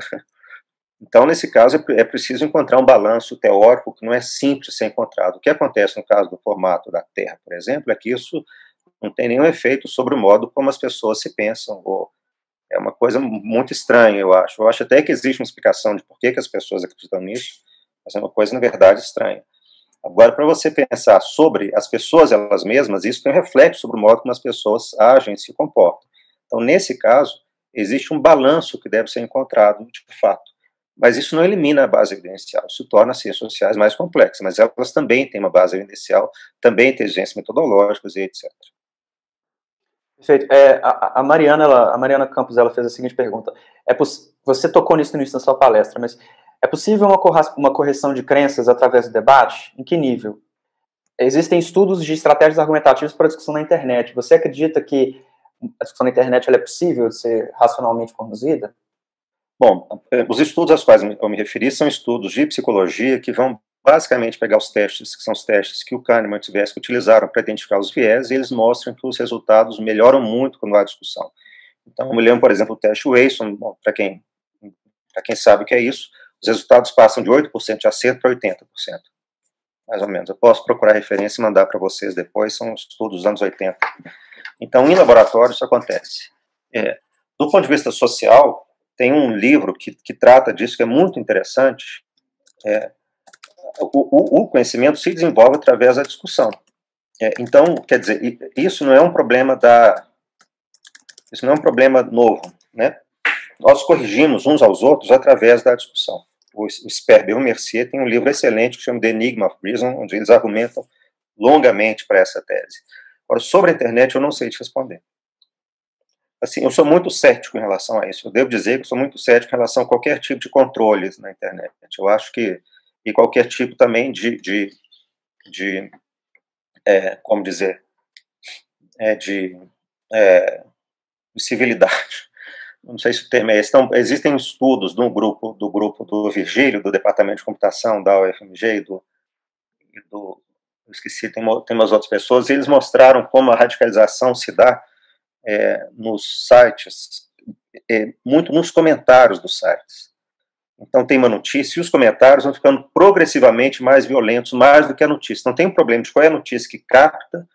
Então, nesse caso, é preciso encontrar um balanço teórico que não é simples de ser encontrado. O que acontece no caso do formato da Terra, por exemplo, é que isso não tem nenhum efeito sobre o modo como as pessoas se pensam, ou é uma coisa muito estranha, eu acho. Eu acho até que existe uma explicação de por que as pessoas acreditam nisso, mas é uma coisa, na verdade, estranha. Agora, para você pensar sobre as pessoas elas mesmas, isso tem um reflexo sobre o modo como as pessoas agem e se comportam. Então, nesse caso, existe um balanço que deve ser encontrado, de fato. Mas isso não elimina a base evidencial, isso torna as ciências sociais mais complexas, mas elas também têm uma base evidencial, também inteligências metodológicas e etc. Perfeito. A Mariana Campos, ela fez a seguinte pergunta. Você tocou nisso no início da sua palestra, mas é possível uma correção de crenças através do debate? Em que nível? Existem estudos de estratégias argumentativas para a discussão na internet. Você acredita que a discussão na internet ela é possível de ser racionalmente conduzida? Bom, os estudos aos quais eu me referi são estudos de psicologia que vão basicamente pegar os testes, que são os testes que o Kahneman e o Tversky utilizaram para identificar os viés, e eles mostram que os resultados melhoram muito quando há discussão. Então, eu me lembro, por exemplo, o teste Wayson, para quem sabe o que é isso, os resultados passam de 8% de acerto para 80%, mais ou menos. Eu posso procurar referência e mandar para vocês depois, são estudos dos anos 80. Então, em laboratório, isso acontece. Do ponto de vista social, tem um livro que trata disso, que é muito interessante. O conhecimento se desenvolve através da discussão. Então, quer dizer, isso não é um problema isso não é um problema novo, né? Nós corrigimos uns aos outros através da discussão. O Sperber e o Mercier têm um livro excelente que chama The Enigma of Reason, onde eles argumentam longamente para essa tese. Agora, sobre a internet, eu não sei te responder. Assim, eu sou muito cético em relação a isso. Eu devo dizer que eu sou muito cético em relação a qualquer tipo de controles na internet. Eu acho que, e qualquer tipo também de como dizer, de civilidade. Não sei se o termo é esse. Então, existem estudos do grupo do Virgílio, do Departamento de Computação da UFMG eu esqueci, tem umas outras pessoas, e eles mostraram como a radicalização se dá nos sites, muito nos comentários dos sites. Então tem uma notícia e os comentários vão ficando progressivamente mais violentos, mais do que a notícia. Não tem um problema de qual é a notícia que capta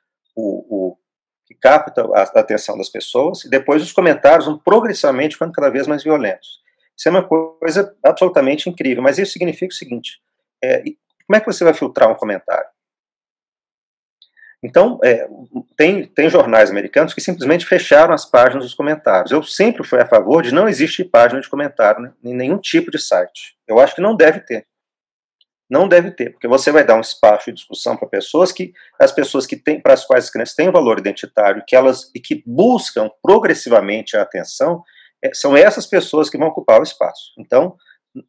a atenção das pessoas, e depois os comentários vão progressivamente ficando cada vez mais violentos. Isso é uma coisa absolutamente incrível, mas isso significa o seguinte, como é que você vai filtrar um comentário? Então, tem jornais americanos que simplesmente fecharam as páginas dos comentários. Eu sempre fui a favor de não existir página de comentário, né, em nenhum tipo de site. Eu acho que não deve ter. Não deve ter, porque você vai dar um espaço de discussão para as pessoas para as quais as crianças têm um valor identitário e que buscam progressivamente a atenção, são essas pessoas que vão ocupar o espaço. Então,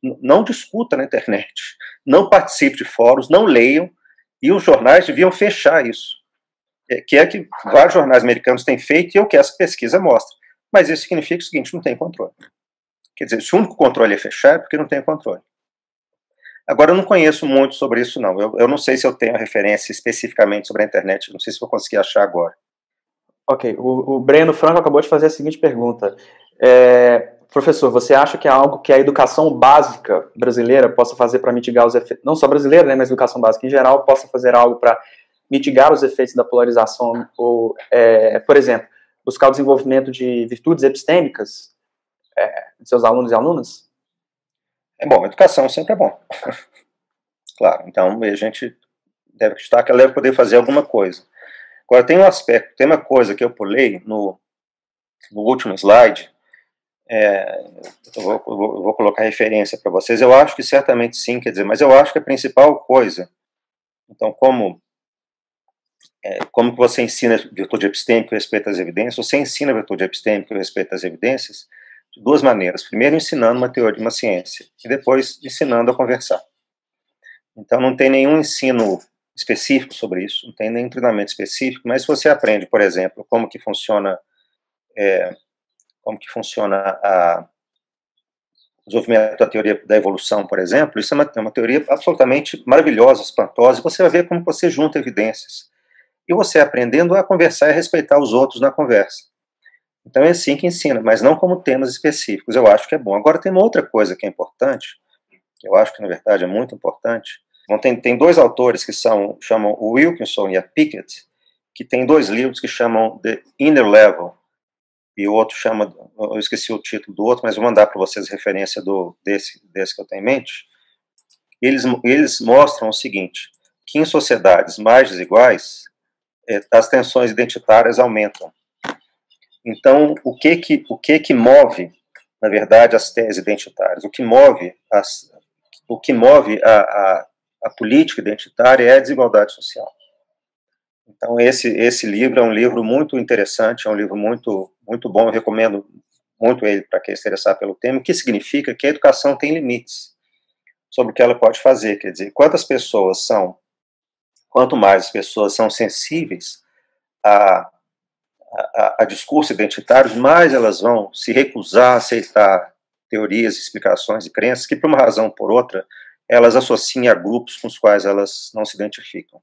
não discuta na internet, não participe de fóruns, não leiam, e os jornais deviam fechar isso. Que é que vários jornais americanos têm feito e é o que essa pesquisa mostra. Mas isso significa o seguinte, não tem controle. Quer dizer, se o único controle é fechar, é porque não tem controle. Agora, eu não conheço muito sobre isso, não. Eu não sei se eu tenho referência especificamente sobre a internet, não sei se vou conseguir achar agora. Ok, o Breno Franco acabou de fazer a seguinte pergunta. Professor, você acha que é algo que a educação básica brasileira possa fazer para mitigar os efeitos, não só brasileira, né, mas a educação básica em geral, possa fazer algo para mitigar os efeitos da polarização, ou, por exemplo, buscar o desenvolvimento de virtudes epistêmicas de seus alunos e alunas? Bom, educação sempre é bom. Claro, então a gente deve acreditar que ela deve poder fazer alguma coisa. Agora, tem um aspecto, tem uma coisa que eu pulei no último slide, eu vou colocar referência para vocês, eu acho que certamente sim, quer dizer, mas eu acho que a principal coisa, então, como que você ensina virtude epistêmica e respeito às evidências, você ensina virtude epistêmica e respeito às evidências de duas maneiras. Primeiro, ensinando uma teoria, uma ciência, e depois ensinando a conversar. Então, não tem nenhum ensino específico sobre isso, não tem nenhum treinamento específico, mas se você aprende, por exemplo, como que funciona o desenvolvimento da teoria da evolução, por exemplo, isso é uma teoria absolutamente maravilhosa, espantosa, e você vai ver como você junta evidências. E você aprendendo a conversar e a respeitar os outros na conversa. Então é assim que ensina, mas não como temas específicos. Eu acho que é bom. Agora tem uma outra coisa que é importante, que eu acho que na verdade é muito importante. Bom, tem dois autores que chamam o Wilkinson e a Pickett, que tem dois livros que chamam The Inner Level, e o outro chama, eu esqueci o título do outro, mas vou mandar para vocês referência desse que eu tenho em mente. Eles mostram o seguinte, que em sociedades mais desiguais, as tensões identitárias aumentam. Então, o que move, na verdade, as teses identitárias? O que move a política identitária é a desigualdade social. Então, esse livro é um livro muito interessante, é um livro muito, muito bom, eu recomendo muito ele para quem se interessar pelo tema, o que significa que a educação tem limites sobre o que ela pode fazer, quer dizer, quanto mais as pessoas são sensíveis a discursos identitários, mais elas vão se recusar a aceitar teorias, explicações e crenças que, por uma razão ou por outra, elas associam a grupos com os quais elas não se identificam.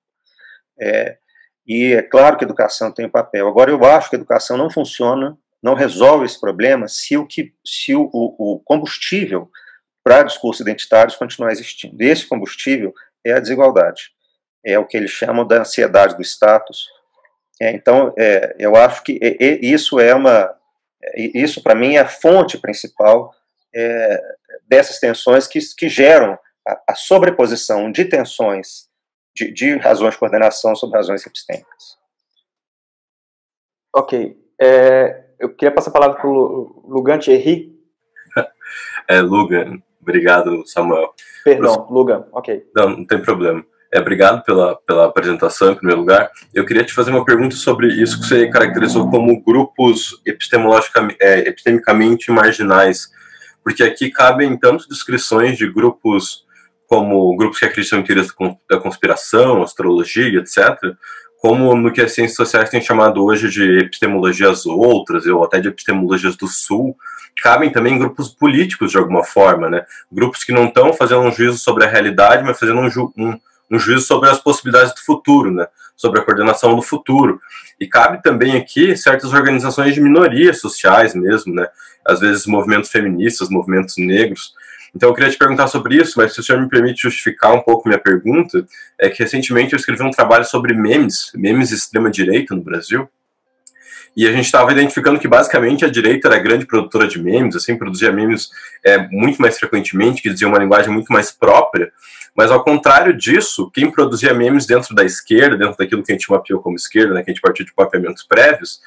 E é claro que a educação tem um papel. Agora, eu acho que a educação não funciona, não resolve esse problema se o combustível para discursos identitários continuar existindo. Esse combustível é a desigualdade. É o que eles chamam da ansiedade do status. Então, eu acho que isso para mim é a fonte principal dessas tensões que geram a sobreposição de tensões de razões de coordenação sobre razões epistêmicas. Ok. Eu queria passar a palavra para o Lugan Thierry. Lugan. Obrigado, Samuel. Perdão, Lugan. Ok. Não tem problema. Obrigado pela apresentação, em primeiro lugar. Eu queria te fazer uma pergunta sobre isso que você caracterizou como grupos epistemicamente marginais, porque aqui cabem tanto descrições de grupos como grupos que acreditam em teorias da conspiração, astrologia, etc., como no que as ciências sociais têm chamado hoje de epistemologias outras, ou até de epistemologias do sul. Cabem também grupos políticos, de alguma forma, né? Grupos que não estão fazendo um juízo sobre a realidade, mas fazendo um juízo sobre as possibilidades do futuro, né? Sobre a coordenação do futuro. E cabe também aqui certas organizações de minorias sociais mesmo, né? Às vezes movimentos feministas, movimentos negros. Então eu queria te perguntar sobre isso, mas se o senhor me permite justificar um pouco minha pergunta, é que recentemente eu escrevi um trabalho sobre memes de extrema-direita no Brasil, e a gente estava identificando que basicamente a direita era a grande produtora de memes, assim, produzia memes muito mais frequentemente, que dizia uma linguagem muito mais própria, mas ao contrário disso, quem produzia memes dentro da esquerda, dentro daquilo que a gente mapeou como esquerda, né, que a gente partiu de mapeamentos prévios,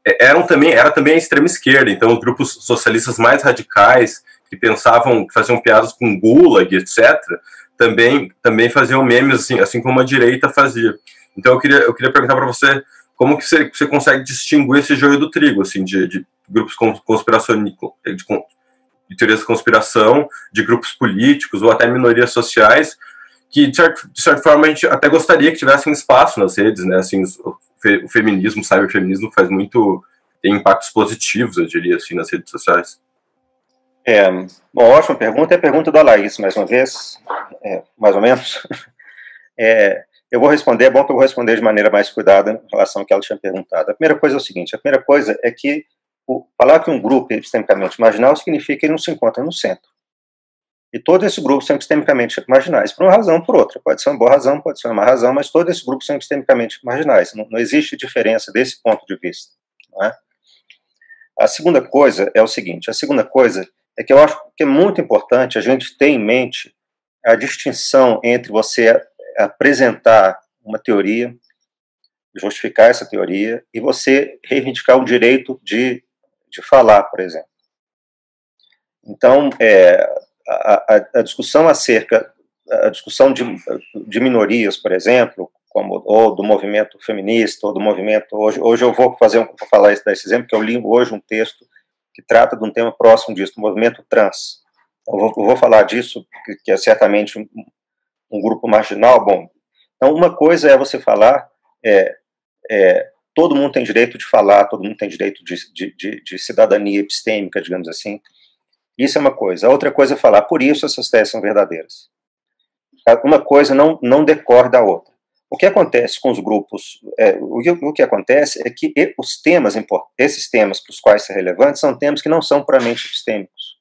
era também a extrema esquerda. Então os grupos socialistas mais radicais, que pensavam, que faziam piadas com Gulag, etc., também faziam memes assim como a direita fazia. Então eu queria perguntar para você como que você consegue distinguir esse joio do trigo, assim, de grupos conspiracionistas, de teorias de conspiração, de grupos políticos ou até minorias sociais, que de certa forma a gente até gostaria que tivessem espaço nas redes, né? Assim, o feminismo, o cyberfeminismo tem impactos positivos, eu diria, assim, nas redes sociais. Bom, ótima pergunta. É a pergunta da Laís, mais uma vez, mais ou menos. Eu vou responder, é bom que eu vou responder de maneira mais cuidada em relação ao que ela tinha perguntado. A primeira coisa é o seguinte, a primeira coisa é que falar que um grupo é epistemicamente marginal significa que ele não se encontra no centro. E todos esses grupos são epistemicamente marginais, por uma razão ou por outra. Pode ser uma boa razão, pode ser uma má razão, mas todos esses grupos são epistemicamente marginais. Não existe diferença desse ponto de vista. Não é? A segunda coisa é o seguinte, é que eu acho que é muito importante a gente ter em mente a distinção entre você apresentar uma teoria, justificar essa teoria, e você reivindicar o direito de falar, por exemplo. Então, a discussão de minorias, por exemplo, ou do movimento feminista, ou do movimento... Hoje eu vou falar desse exemplo, que eu li hoje um texto que trata de um tema próximo disso, do movimento trans. Eu vou falar disso, que é certamente um grupo marginal. Bom, então uma coisa é você falar, todo mundo tem direito de falar, todo mundo tem direito de cidadania epistêmica, digamos assim. Isso é uma coisa. A outra coisa é falar, por isso essas teses são verdadeiras. Uma coisa não decorre da outra. O que acontece com os grupos, o que acontece é que esses temas para os quais são relevantes são temas que não são puramente epistêmicos.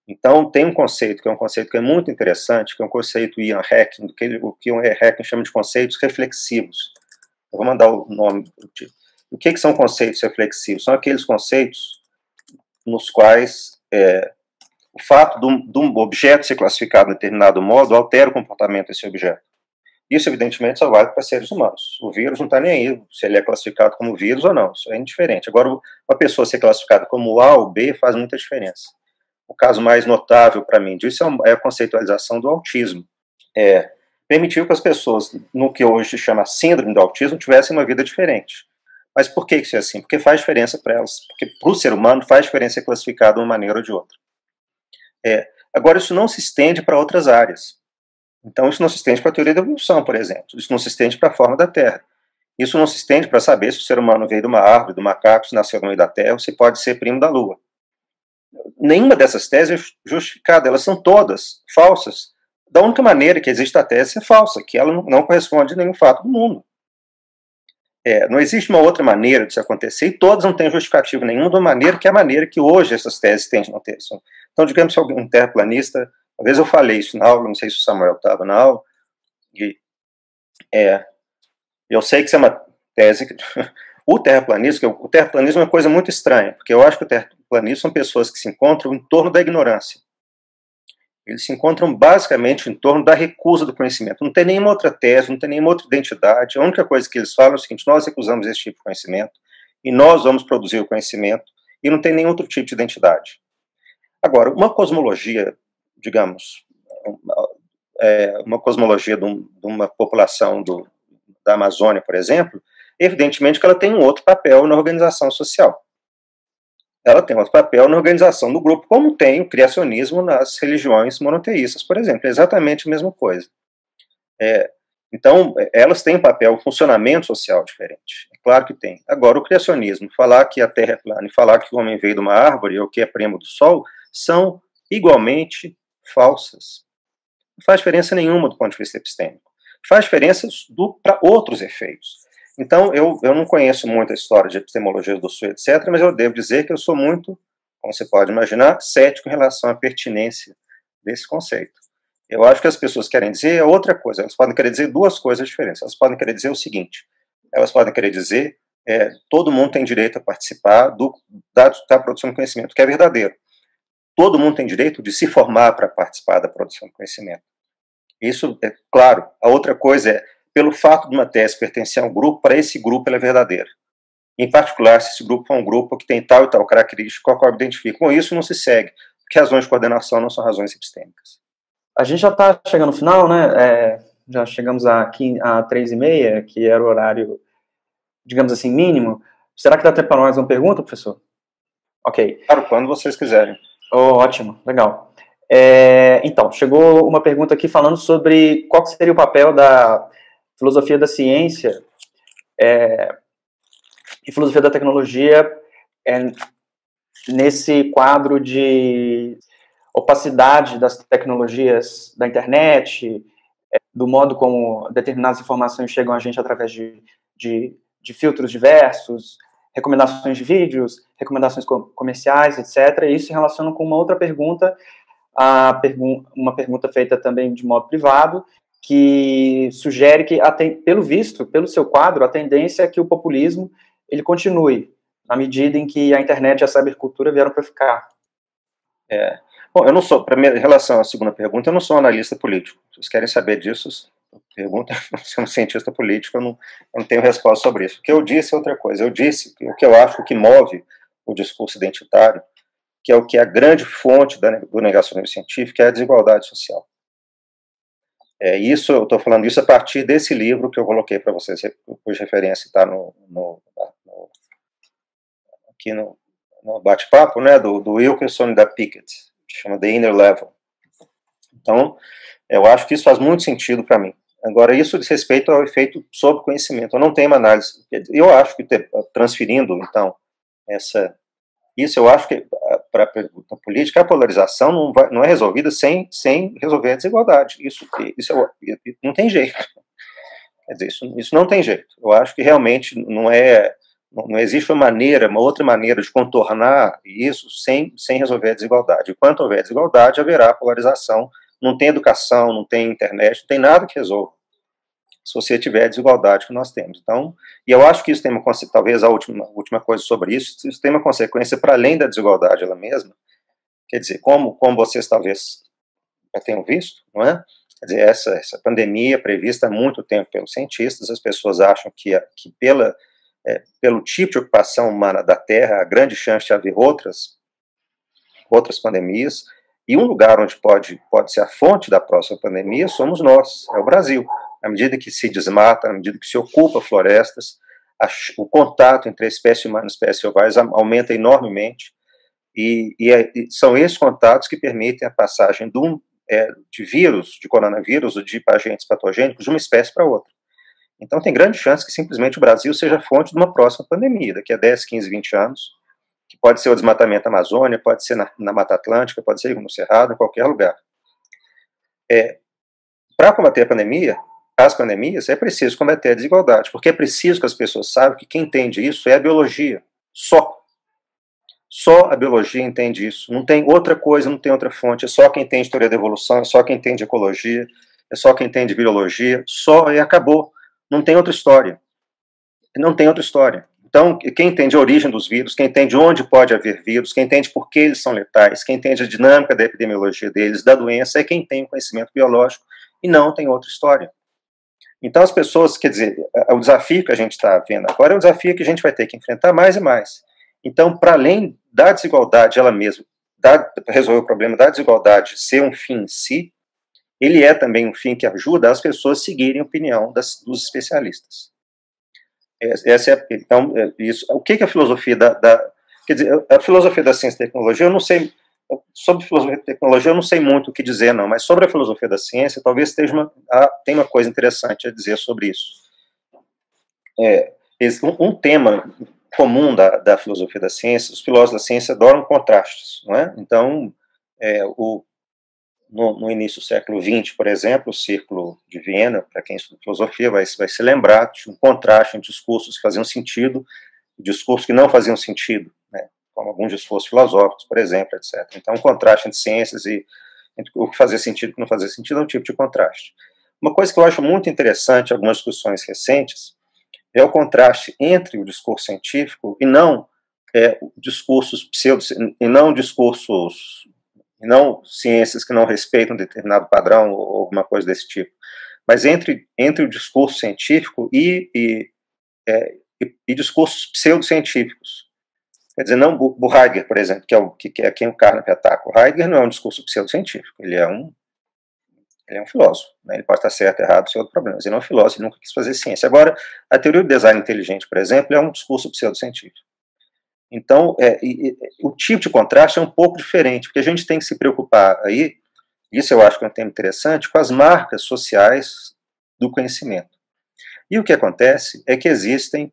Então, tem um conceito que é muito interessante, que é um conceito Ian Hacking, o que o Hacking chama de conceitos reflexivos. Eu vou mandar o nome do tipo. O que são conceitos reflexivos? São aqueles conceitos nos quais o fato de um objeto ser classificado de determinado modo altera o comportamento desse objeto. Isso, evidentemente, só vale para seres humanos. O vírus não está nem aí se ele é classificado como vírus ou não, isso é indiferente. Agora, uma pessoa ser classificada como A ou B faz muita diferença. O caso mais notável para mim disso é a conceitualização do autismo. Permitiu que as pessoas, no que hoje se chama síndrome do autismo, tivessem uma vida diferente. Mas por que isso é assim? Porque faz diferença para elas. Porque para o ser humano faz diferença ser classificado de uma maneira ou de outra. Agora, isso não se estende para outras áreas. Então, isso não se estende para a teoria da evolução, por exemplo. Isso não se estende para a forma da Terra. Isso não se estende para saber se o ser humano veio de uma árvore, do macaco, se nasceu no meio da Terra, ou se pode ser primo da Lua. Nenhuma dessas teses é justificada, elas são todas falsas. Da única maneira que existe a tese é falsa, que ela não corresponde a nenhum fato do mundo. Não existe uma outra maneira de isso acontecer, e todas não têm justificativa nenhuma da maneira que é a maneira que hoje essas teses têm de não ter. Então, digamos que um terraplanista, uma vez eu falei isso na aula, não sei se o Samuel estava na aula, e eu sei que isso é uma tese que o terraplanismo é uma coisa muito estranha, porque eu acho que o terraplanismo são pessoas que se encontram em torno da ignorância. Eles se encontram basicamente em torno da recusa do conhecimento. Não tem nenhuma outra tese, não tem nenhuma outra identidade. A única coisa que eles falam é o seguinte: nós recusamos esse tipo de conhecimento e nós vamos produzir o conhecimento, e não tem nenhum outro tipo de identidade. Agora, uma cosmologia, digamos, uma cosmologia de uma população da Amazônia, por exemplo, evidentemente que ela tem um outro papel na organização social. Ela tem outro papel na organização do grupo, como tem o criacionismo nas religiões monoteístas, por exemplo. É exatamente a mesma coisa. Então, elas têm um papel, um funcionamento social diferente. É claro que tem. Agora, o criacionismo, falar que a Terra é plana e falar que o homem veio de uma árvore ou que é primo do Sol, são igualmente falsas. Não faz diferença nenhuma do ponto de vista epistêmico. Faz diferença para outros efeitos. Então, eu não conheço muito a história de epistemologia do Sul, etc., mas eu devo dizer que eu sou muito, como você pode imaginar, cético em relação à pertinência desse conceito. Eu acho que as pessoas querem dizer outra coisa, elas podem querer dizer duas coisas diferentes. Elas podem querer dizer o seguinte: elas podem querer dizer todo mundo tem direito a participar da produção de conhecimento, que é verdadeiro. Todo mundo tem direito de se formar para participar da produção de conhecimento. Isso é claro. A outra coisa é, pelo fato de uma tese pertencer a um grupo, para esse grupo ela é verdadeira. Em particular, se esse grupo for um grupo que tem tal e tal característica com a qual identifica. Com isso não se segue, porque razões de coordenação não são razões epistêmicas. A gente já está chegando no final, né? Já chegamos aqui a 3h30, que era o horário, digamos assim, mínimo. Será que dá tempo para nós uma pergunta, professor? Ok. Claro, quando vocês quiserem. Ótimo, legal. Então, chegou uma pergunta aqui falando sobre qual seria o papel da filosofia da ciência e filosofia da tecnologia nesse quadro de opacidade das tecnologias da internet, do modo como determinadas informações chegam a gente através de filtros diversos, recomendações de vídeos, recomendações comerciais, etc. E isso se relaciona com uma outra pergunta, uma pergunta feita também de modo privado, que sugere que, pelo visto, pelo seu quadro, a tendência é que o populismo ele continue, na medida em que a internet e a cybercultura vieram para ficar. Bom, eu não sou, em relação à segunda pergunta, eu não sou analista político. Se vocês querem saber disso, pergunta, eu sou um cientista político, eu não tenho resposta sobre isso. O que eu disse é outra coisa. Eu disse que o que eu acho que move o discurso identitário, que é o que é a grande fonte do negacionismo científico, é a desigualdade social. Isso, eu estou falando isso a partir desse livro que eu coloquei para vocês, cuja referência está aqui no bate-papo, né, do Wilkerson e da Pickett, que chama The Inner Level. Então, eu acho que isso faz muito sentido para mim. Agora, isso diz respeito ao efeito sobre conhecimento. Eu não tenho uma análise. Eu acho que, transferindo, então, isso eu acho que, para a política, a polarização não é resolvida sem resolver a desigualdade. Isso não tem jeito. Quer dizer, isso não tem jeito. Eu acho que realmente não existe uma outra maneira de contornar isso sem resolver a desigualdade. Enquanto houver desigualdade, haverá polarização. Não tem educação, não tem internet, não tem nada que resolva, se você tiver a desigualdade que nós temos. Então, e eu acho que isso tem uma consequência, talvez a última coisa sobre isso tem uma consequência para além da desigualdade ela mesma. Quer dizer, como vocês talvez já tenham visto, não é? Quer dizer, essa pandemia prevista há muito tempo pelos cientistas, as pessoas acham que pelo tipo de ocupação humana da Terra, há grande chance de haver outras pandemias, e um lugar onde pode ser a fonte da próxima pandemia somos nós, é o Brasil. À medida que se desmata, à medida que se ocupa florestas, o contato entre a espécie humana e a espécie selvagem aumenta enormemente, e são esses contatos que permitem a passagem de vírus, de coronavírus, ou de agentes patogênicos, de uma espécie para outra. Então tem grande chance que simplesmente o Brasil seja a fonte de uma próxima pandemia, daqui a 10, 15, 20 anos, que pode ser o desmatamento da Amazônia, pode ser na Mata Atlântica, pode ser no Cerrado, em qualquer lugar. Para combater as pandemias, é preciso combater a desigualdade, porque é preciso que as pessoas saibam que quem entende isso é a biologia, só a biologia entende isso, não tem outra coisa, não tem outra fonte, é só quem entende teoria da evolução, é só quem entende ecologia, é só quem entende virologia, e acabou, não tem outra história. Então, quem entende a origem dos vírus, quem entende onde pode haver vírus, quem entende por que eles são letais, quem entende a dinâmica da epidemiologia deles, da doença, é quem tem o conhecimento biológico e não tem outra história. Então, as pessoas, quer dizer, o desafio que a gente está vendo agora é um desafio que a gente vai ter que enfrentar mais e mais. Então, para além da desigualdade ela mesma, para resolver o problema da desigualdade ser um fim em si, ele é também um fim que ajuda as pessoas a seguirem a opinião dos especialistas. Então, isso. O que é a filosofia quer dizer, a filosofia da ciência e tecnologia, eu não sei, sobre filosofia e tecnologia eu não sei muito o que dizer, não, mas sobre a filosofia da ciência, talvez tem uma coisa interessante a dizer sobre isso. Um tema comum da filosofia da ciência, os filósofos da ciência adoram contrastes, não é? Então, no início do século XX, por exemplo, o Círculo de Viena, para quem estuda filosofia, vai se lembrar de um contraste entre discursos que faziam sentido e discursos que não faziam sentido, né, como alguns discursos filosóficos, por exemplo, etc. Então, um contraste entre ciências e entre o que fazia sentido e o que não fazia sentido é um tipo de contraste. Uma coisa que eu acho muito interessante em algumas discussões recentes é o contraste entre o discurso científico e não discursos e não ciências que não respeitam um determinado padrão ou alguma coisa desse tipo, mas entre o discurso científico e discursos pseudocientíficos. Quer dizer, não o Heidegger, por exemplo, que é quem o Carnap ataca. O Heidegger não é um discurso pseudocientífico, ele é um filósofo, né? Ele pode estar certo, errado, isso é outro problema, mas ele não é um filósofo, ele nunca quis fazer ciência. Agora, a teoria do design inteligente, por exemplo, é um discurso pseudocientífico. Então, o tipo de contraste é um pouco diferente, porque a gente tem que se preocupar aí, isso eu acho que é um tema interessante, com as marcas sociais do conhecimento. E o que acontece é que existem,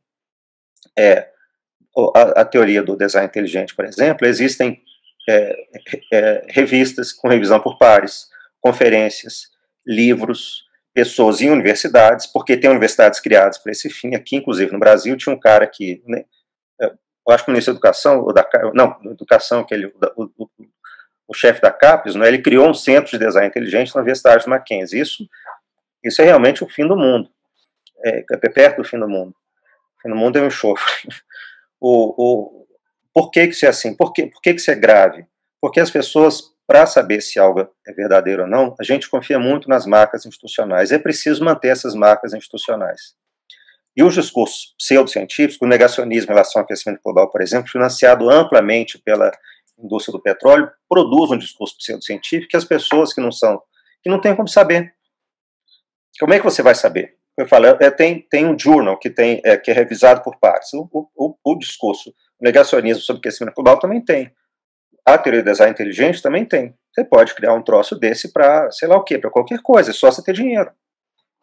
a teoria do design inteligente, por exemplo, existem revistas com revisão por pares, conferências, livros, pessoas em universidades, porque tem universidades criadas para esse fim. Aqui, inclusive, no Brasil, tinha um cara que... Né, eu acho que o ministro da Educação, o chefe da CAPES, né, ele criou um centro de design inteligente na Universidade de Mackenzie. Isso é realmente o fim do mundo. É perto do fim do mundo. O fim do mundo é um enxofre. Por que isso é assim? Por que isso é grave? Porque as pessoas, para saber se algo é verdadeiro ou não, a gente confia muito nas marcas institucionais. É preciso manter essas marcas institucionais. E os discursos pseudocientíficos, o negacionismo em relação ao aquecimento global, por exemplo, financiado amplamente pela indústria do petróleo, produz um discurso pseudocientífico que as pessoas que não têm como saber. Como é que você vai saber? Eu falo, tem um journal que é revisado por pares. O discurso, negacionismo sobre aquecimento global também tem. A teoria do design inteligente também tem. Você pode criar um troço desse para, sei lá o quê, para qualquer coisa, é só você ter dinheiro,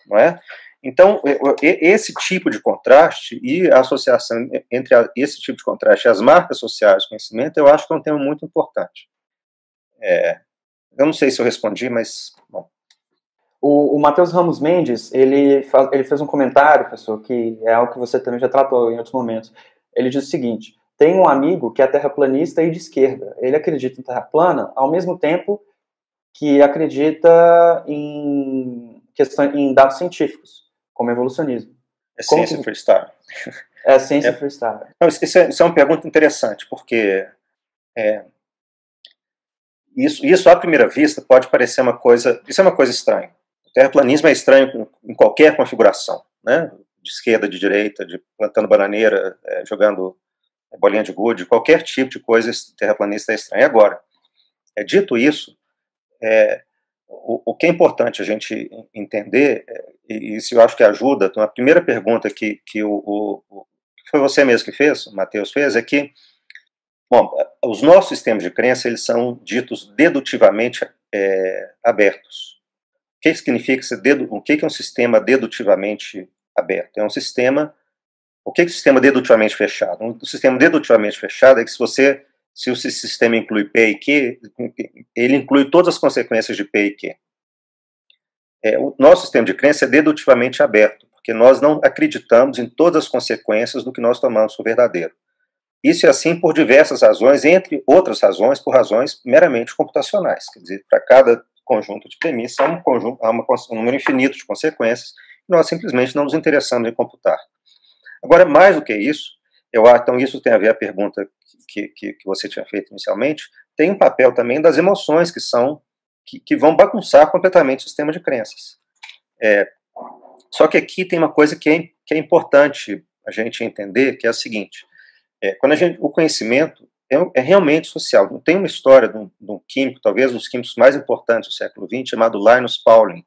não é? Então, esse tipo de contraste e a associação entre esse tipo de contraste e as marcas sociais do conhecimento, eu acho que é um tema muito importante. Eu não sei se eu respondi, mas, bom. O Matheus Ramos Mendes, ele fez um comentário, professor, que é algo que você também já tratou em outros momentos. Ele diz o seguinte: tem um amigo que é terraplanista e de esquerda. Ele acredita em terra plana, ao mesmo tempo que acredita em dados científicos, como evolucionismo. É ciência freestyle. É ciência freestyle. Isso é uma pergunta interessante, porque isso à primeira vista pode parecer uma coisa, isso é uma coisa estranha. O terraplanismo é estranho em qualquer configuração, né? De esquerda, de direita, de plantando bananeira, jogando bolinha de gude, qualquer tipo de coisa terraplanista é estranho. Agora, dito isso, o que é importante a gente entender, e isso eu acho que ajuda, então a primeira pergunta que foi você mesmo que fez, o Matheus fez, é que, bom, os nossos sistemas de crença, eles são ditos dedutivamente abertos. O que significa o que é um sistema dedutivamente aberto? É um sistema. O que é um sistema dedutivamente fechado? Um sistema dedutivamente fechado é que se o sistema inclui P e Q, ele inclui todas as consequências de P e Q. O nosso sistema de crença é dedutivamente aberto, porque nós não acreditamos em todas as consequências do que nós tomamos por verdadeiro. Isso é assim por diversas razões, entre outras razões, por razões meramente computacionais. Quer dizer, para cada conjunto de premissas, há um número infinito de consequências, e nós simplesmente não nos interessamos em computar. Agora, mais do que isso, então isso tem a ver com a pergunta que você tinha feito inicialmente, tem um papel também das emoções que vão bagunçar completamente o sistema de crenças. Só que aqui tem uma coisa que é importante a gente entender, que é a seguinte: quando o conhecimento é realmente social. Tem uma história de um químico, talvez um dos químicos mais importantes do século XX, chamado Linus Pauling.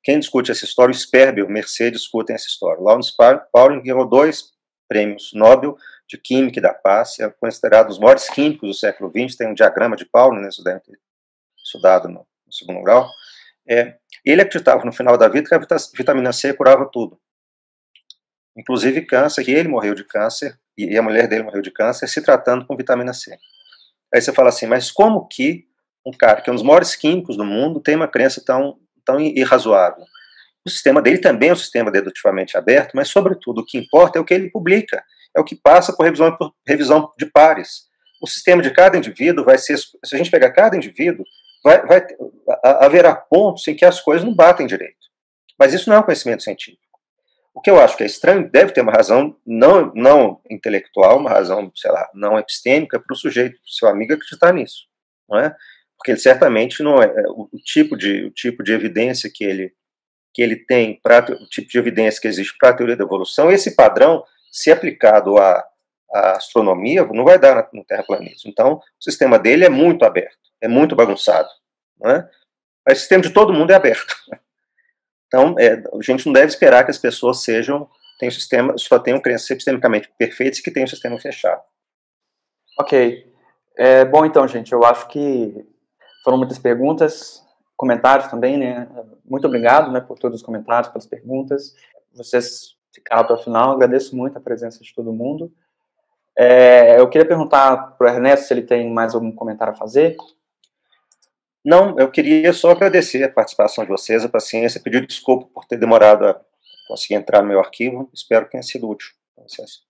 Quem discute essa história, o Sperber, o Mercedes, discutem essa história. Linus Pauling ganhou 2 prêmios Nobel de Química e da Paz, é considerado os maiores químicos do século XX, tem um diagrama de Pauling, né, vocês devem ter estudado no segundo grau. Ele acreditava no final da vida que a vitamina C curava tudo, inclusive câncer, e ele morreu de câncer, e a mulher dele morreu de câncer, se tratando com vitamina C. Aí você fala assim, mas como que um cara que é um dos maiores químicos do mundo tem uma crença tão irrazoável? O sistema dele também é um sistema dedutivamente aberto, mas, sobretudo, o que importa é o que ele publica, é o que passa por revisão de pares. O sistema de cada indivíduo vai ser, se a gente pegar cada indivíduo, haverá pontos em que as coisas não batem direito. Mas isso não é um conhecimento científico. O que eu acho que é estranho, deve ter uma razão não intelectual, uma razão, sei lá, não epistêmica para o sujeito, seu amigo, acreditar nisso, não é? Porque ele certamente não é o tipo de evidência que ele tem, o tipo de evidência que existe para a teoria da evolução, esse padrão, se aplicado à astronomia, não vai dar no terraplanismo. Então, o sistema dele é muito aberto, é muito bagunçado, não é? Mas o sistema de todo mundo é aberto. Então, a gente não deve esperar que as pessoas só tenham crenças epistemicamente perfeitas e que tenham um sistema fechado. Ok. Bom, então, gente, eu acho que foram muitas perguntas, comentários também, né? Muito obrigado, né, por todos os comentários, pelas perguntas. Vocês ficaram até o final, agradeço muito a presença de todo mundo. Eu queria perguntar para o Ernesto se ele tem mais algum comentário a fazer. Não, eu queria só agradecer a participação de vocês, a paciência, pedir desculpa por ter demorado a conseguir entrar no meu arquivo. Espero que tenha sido útil para vocês.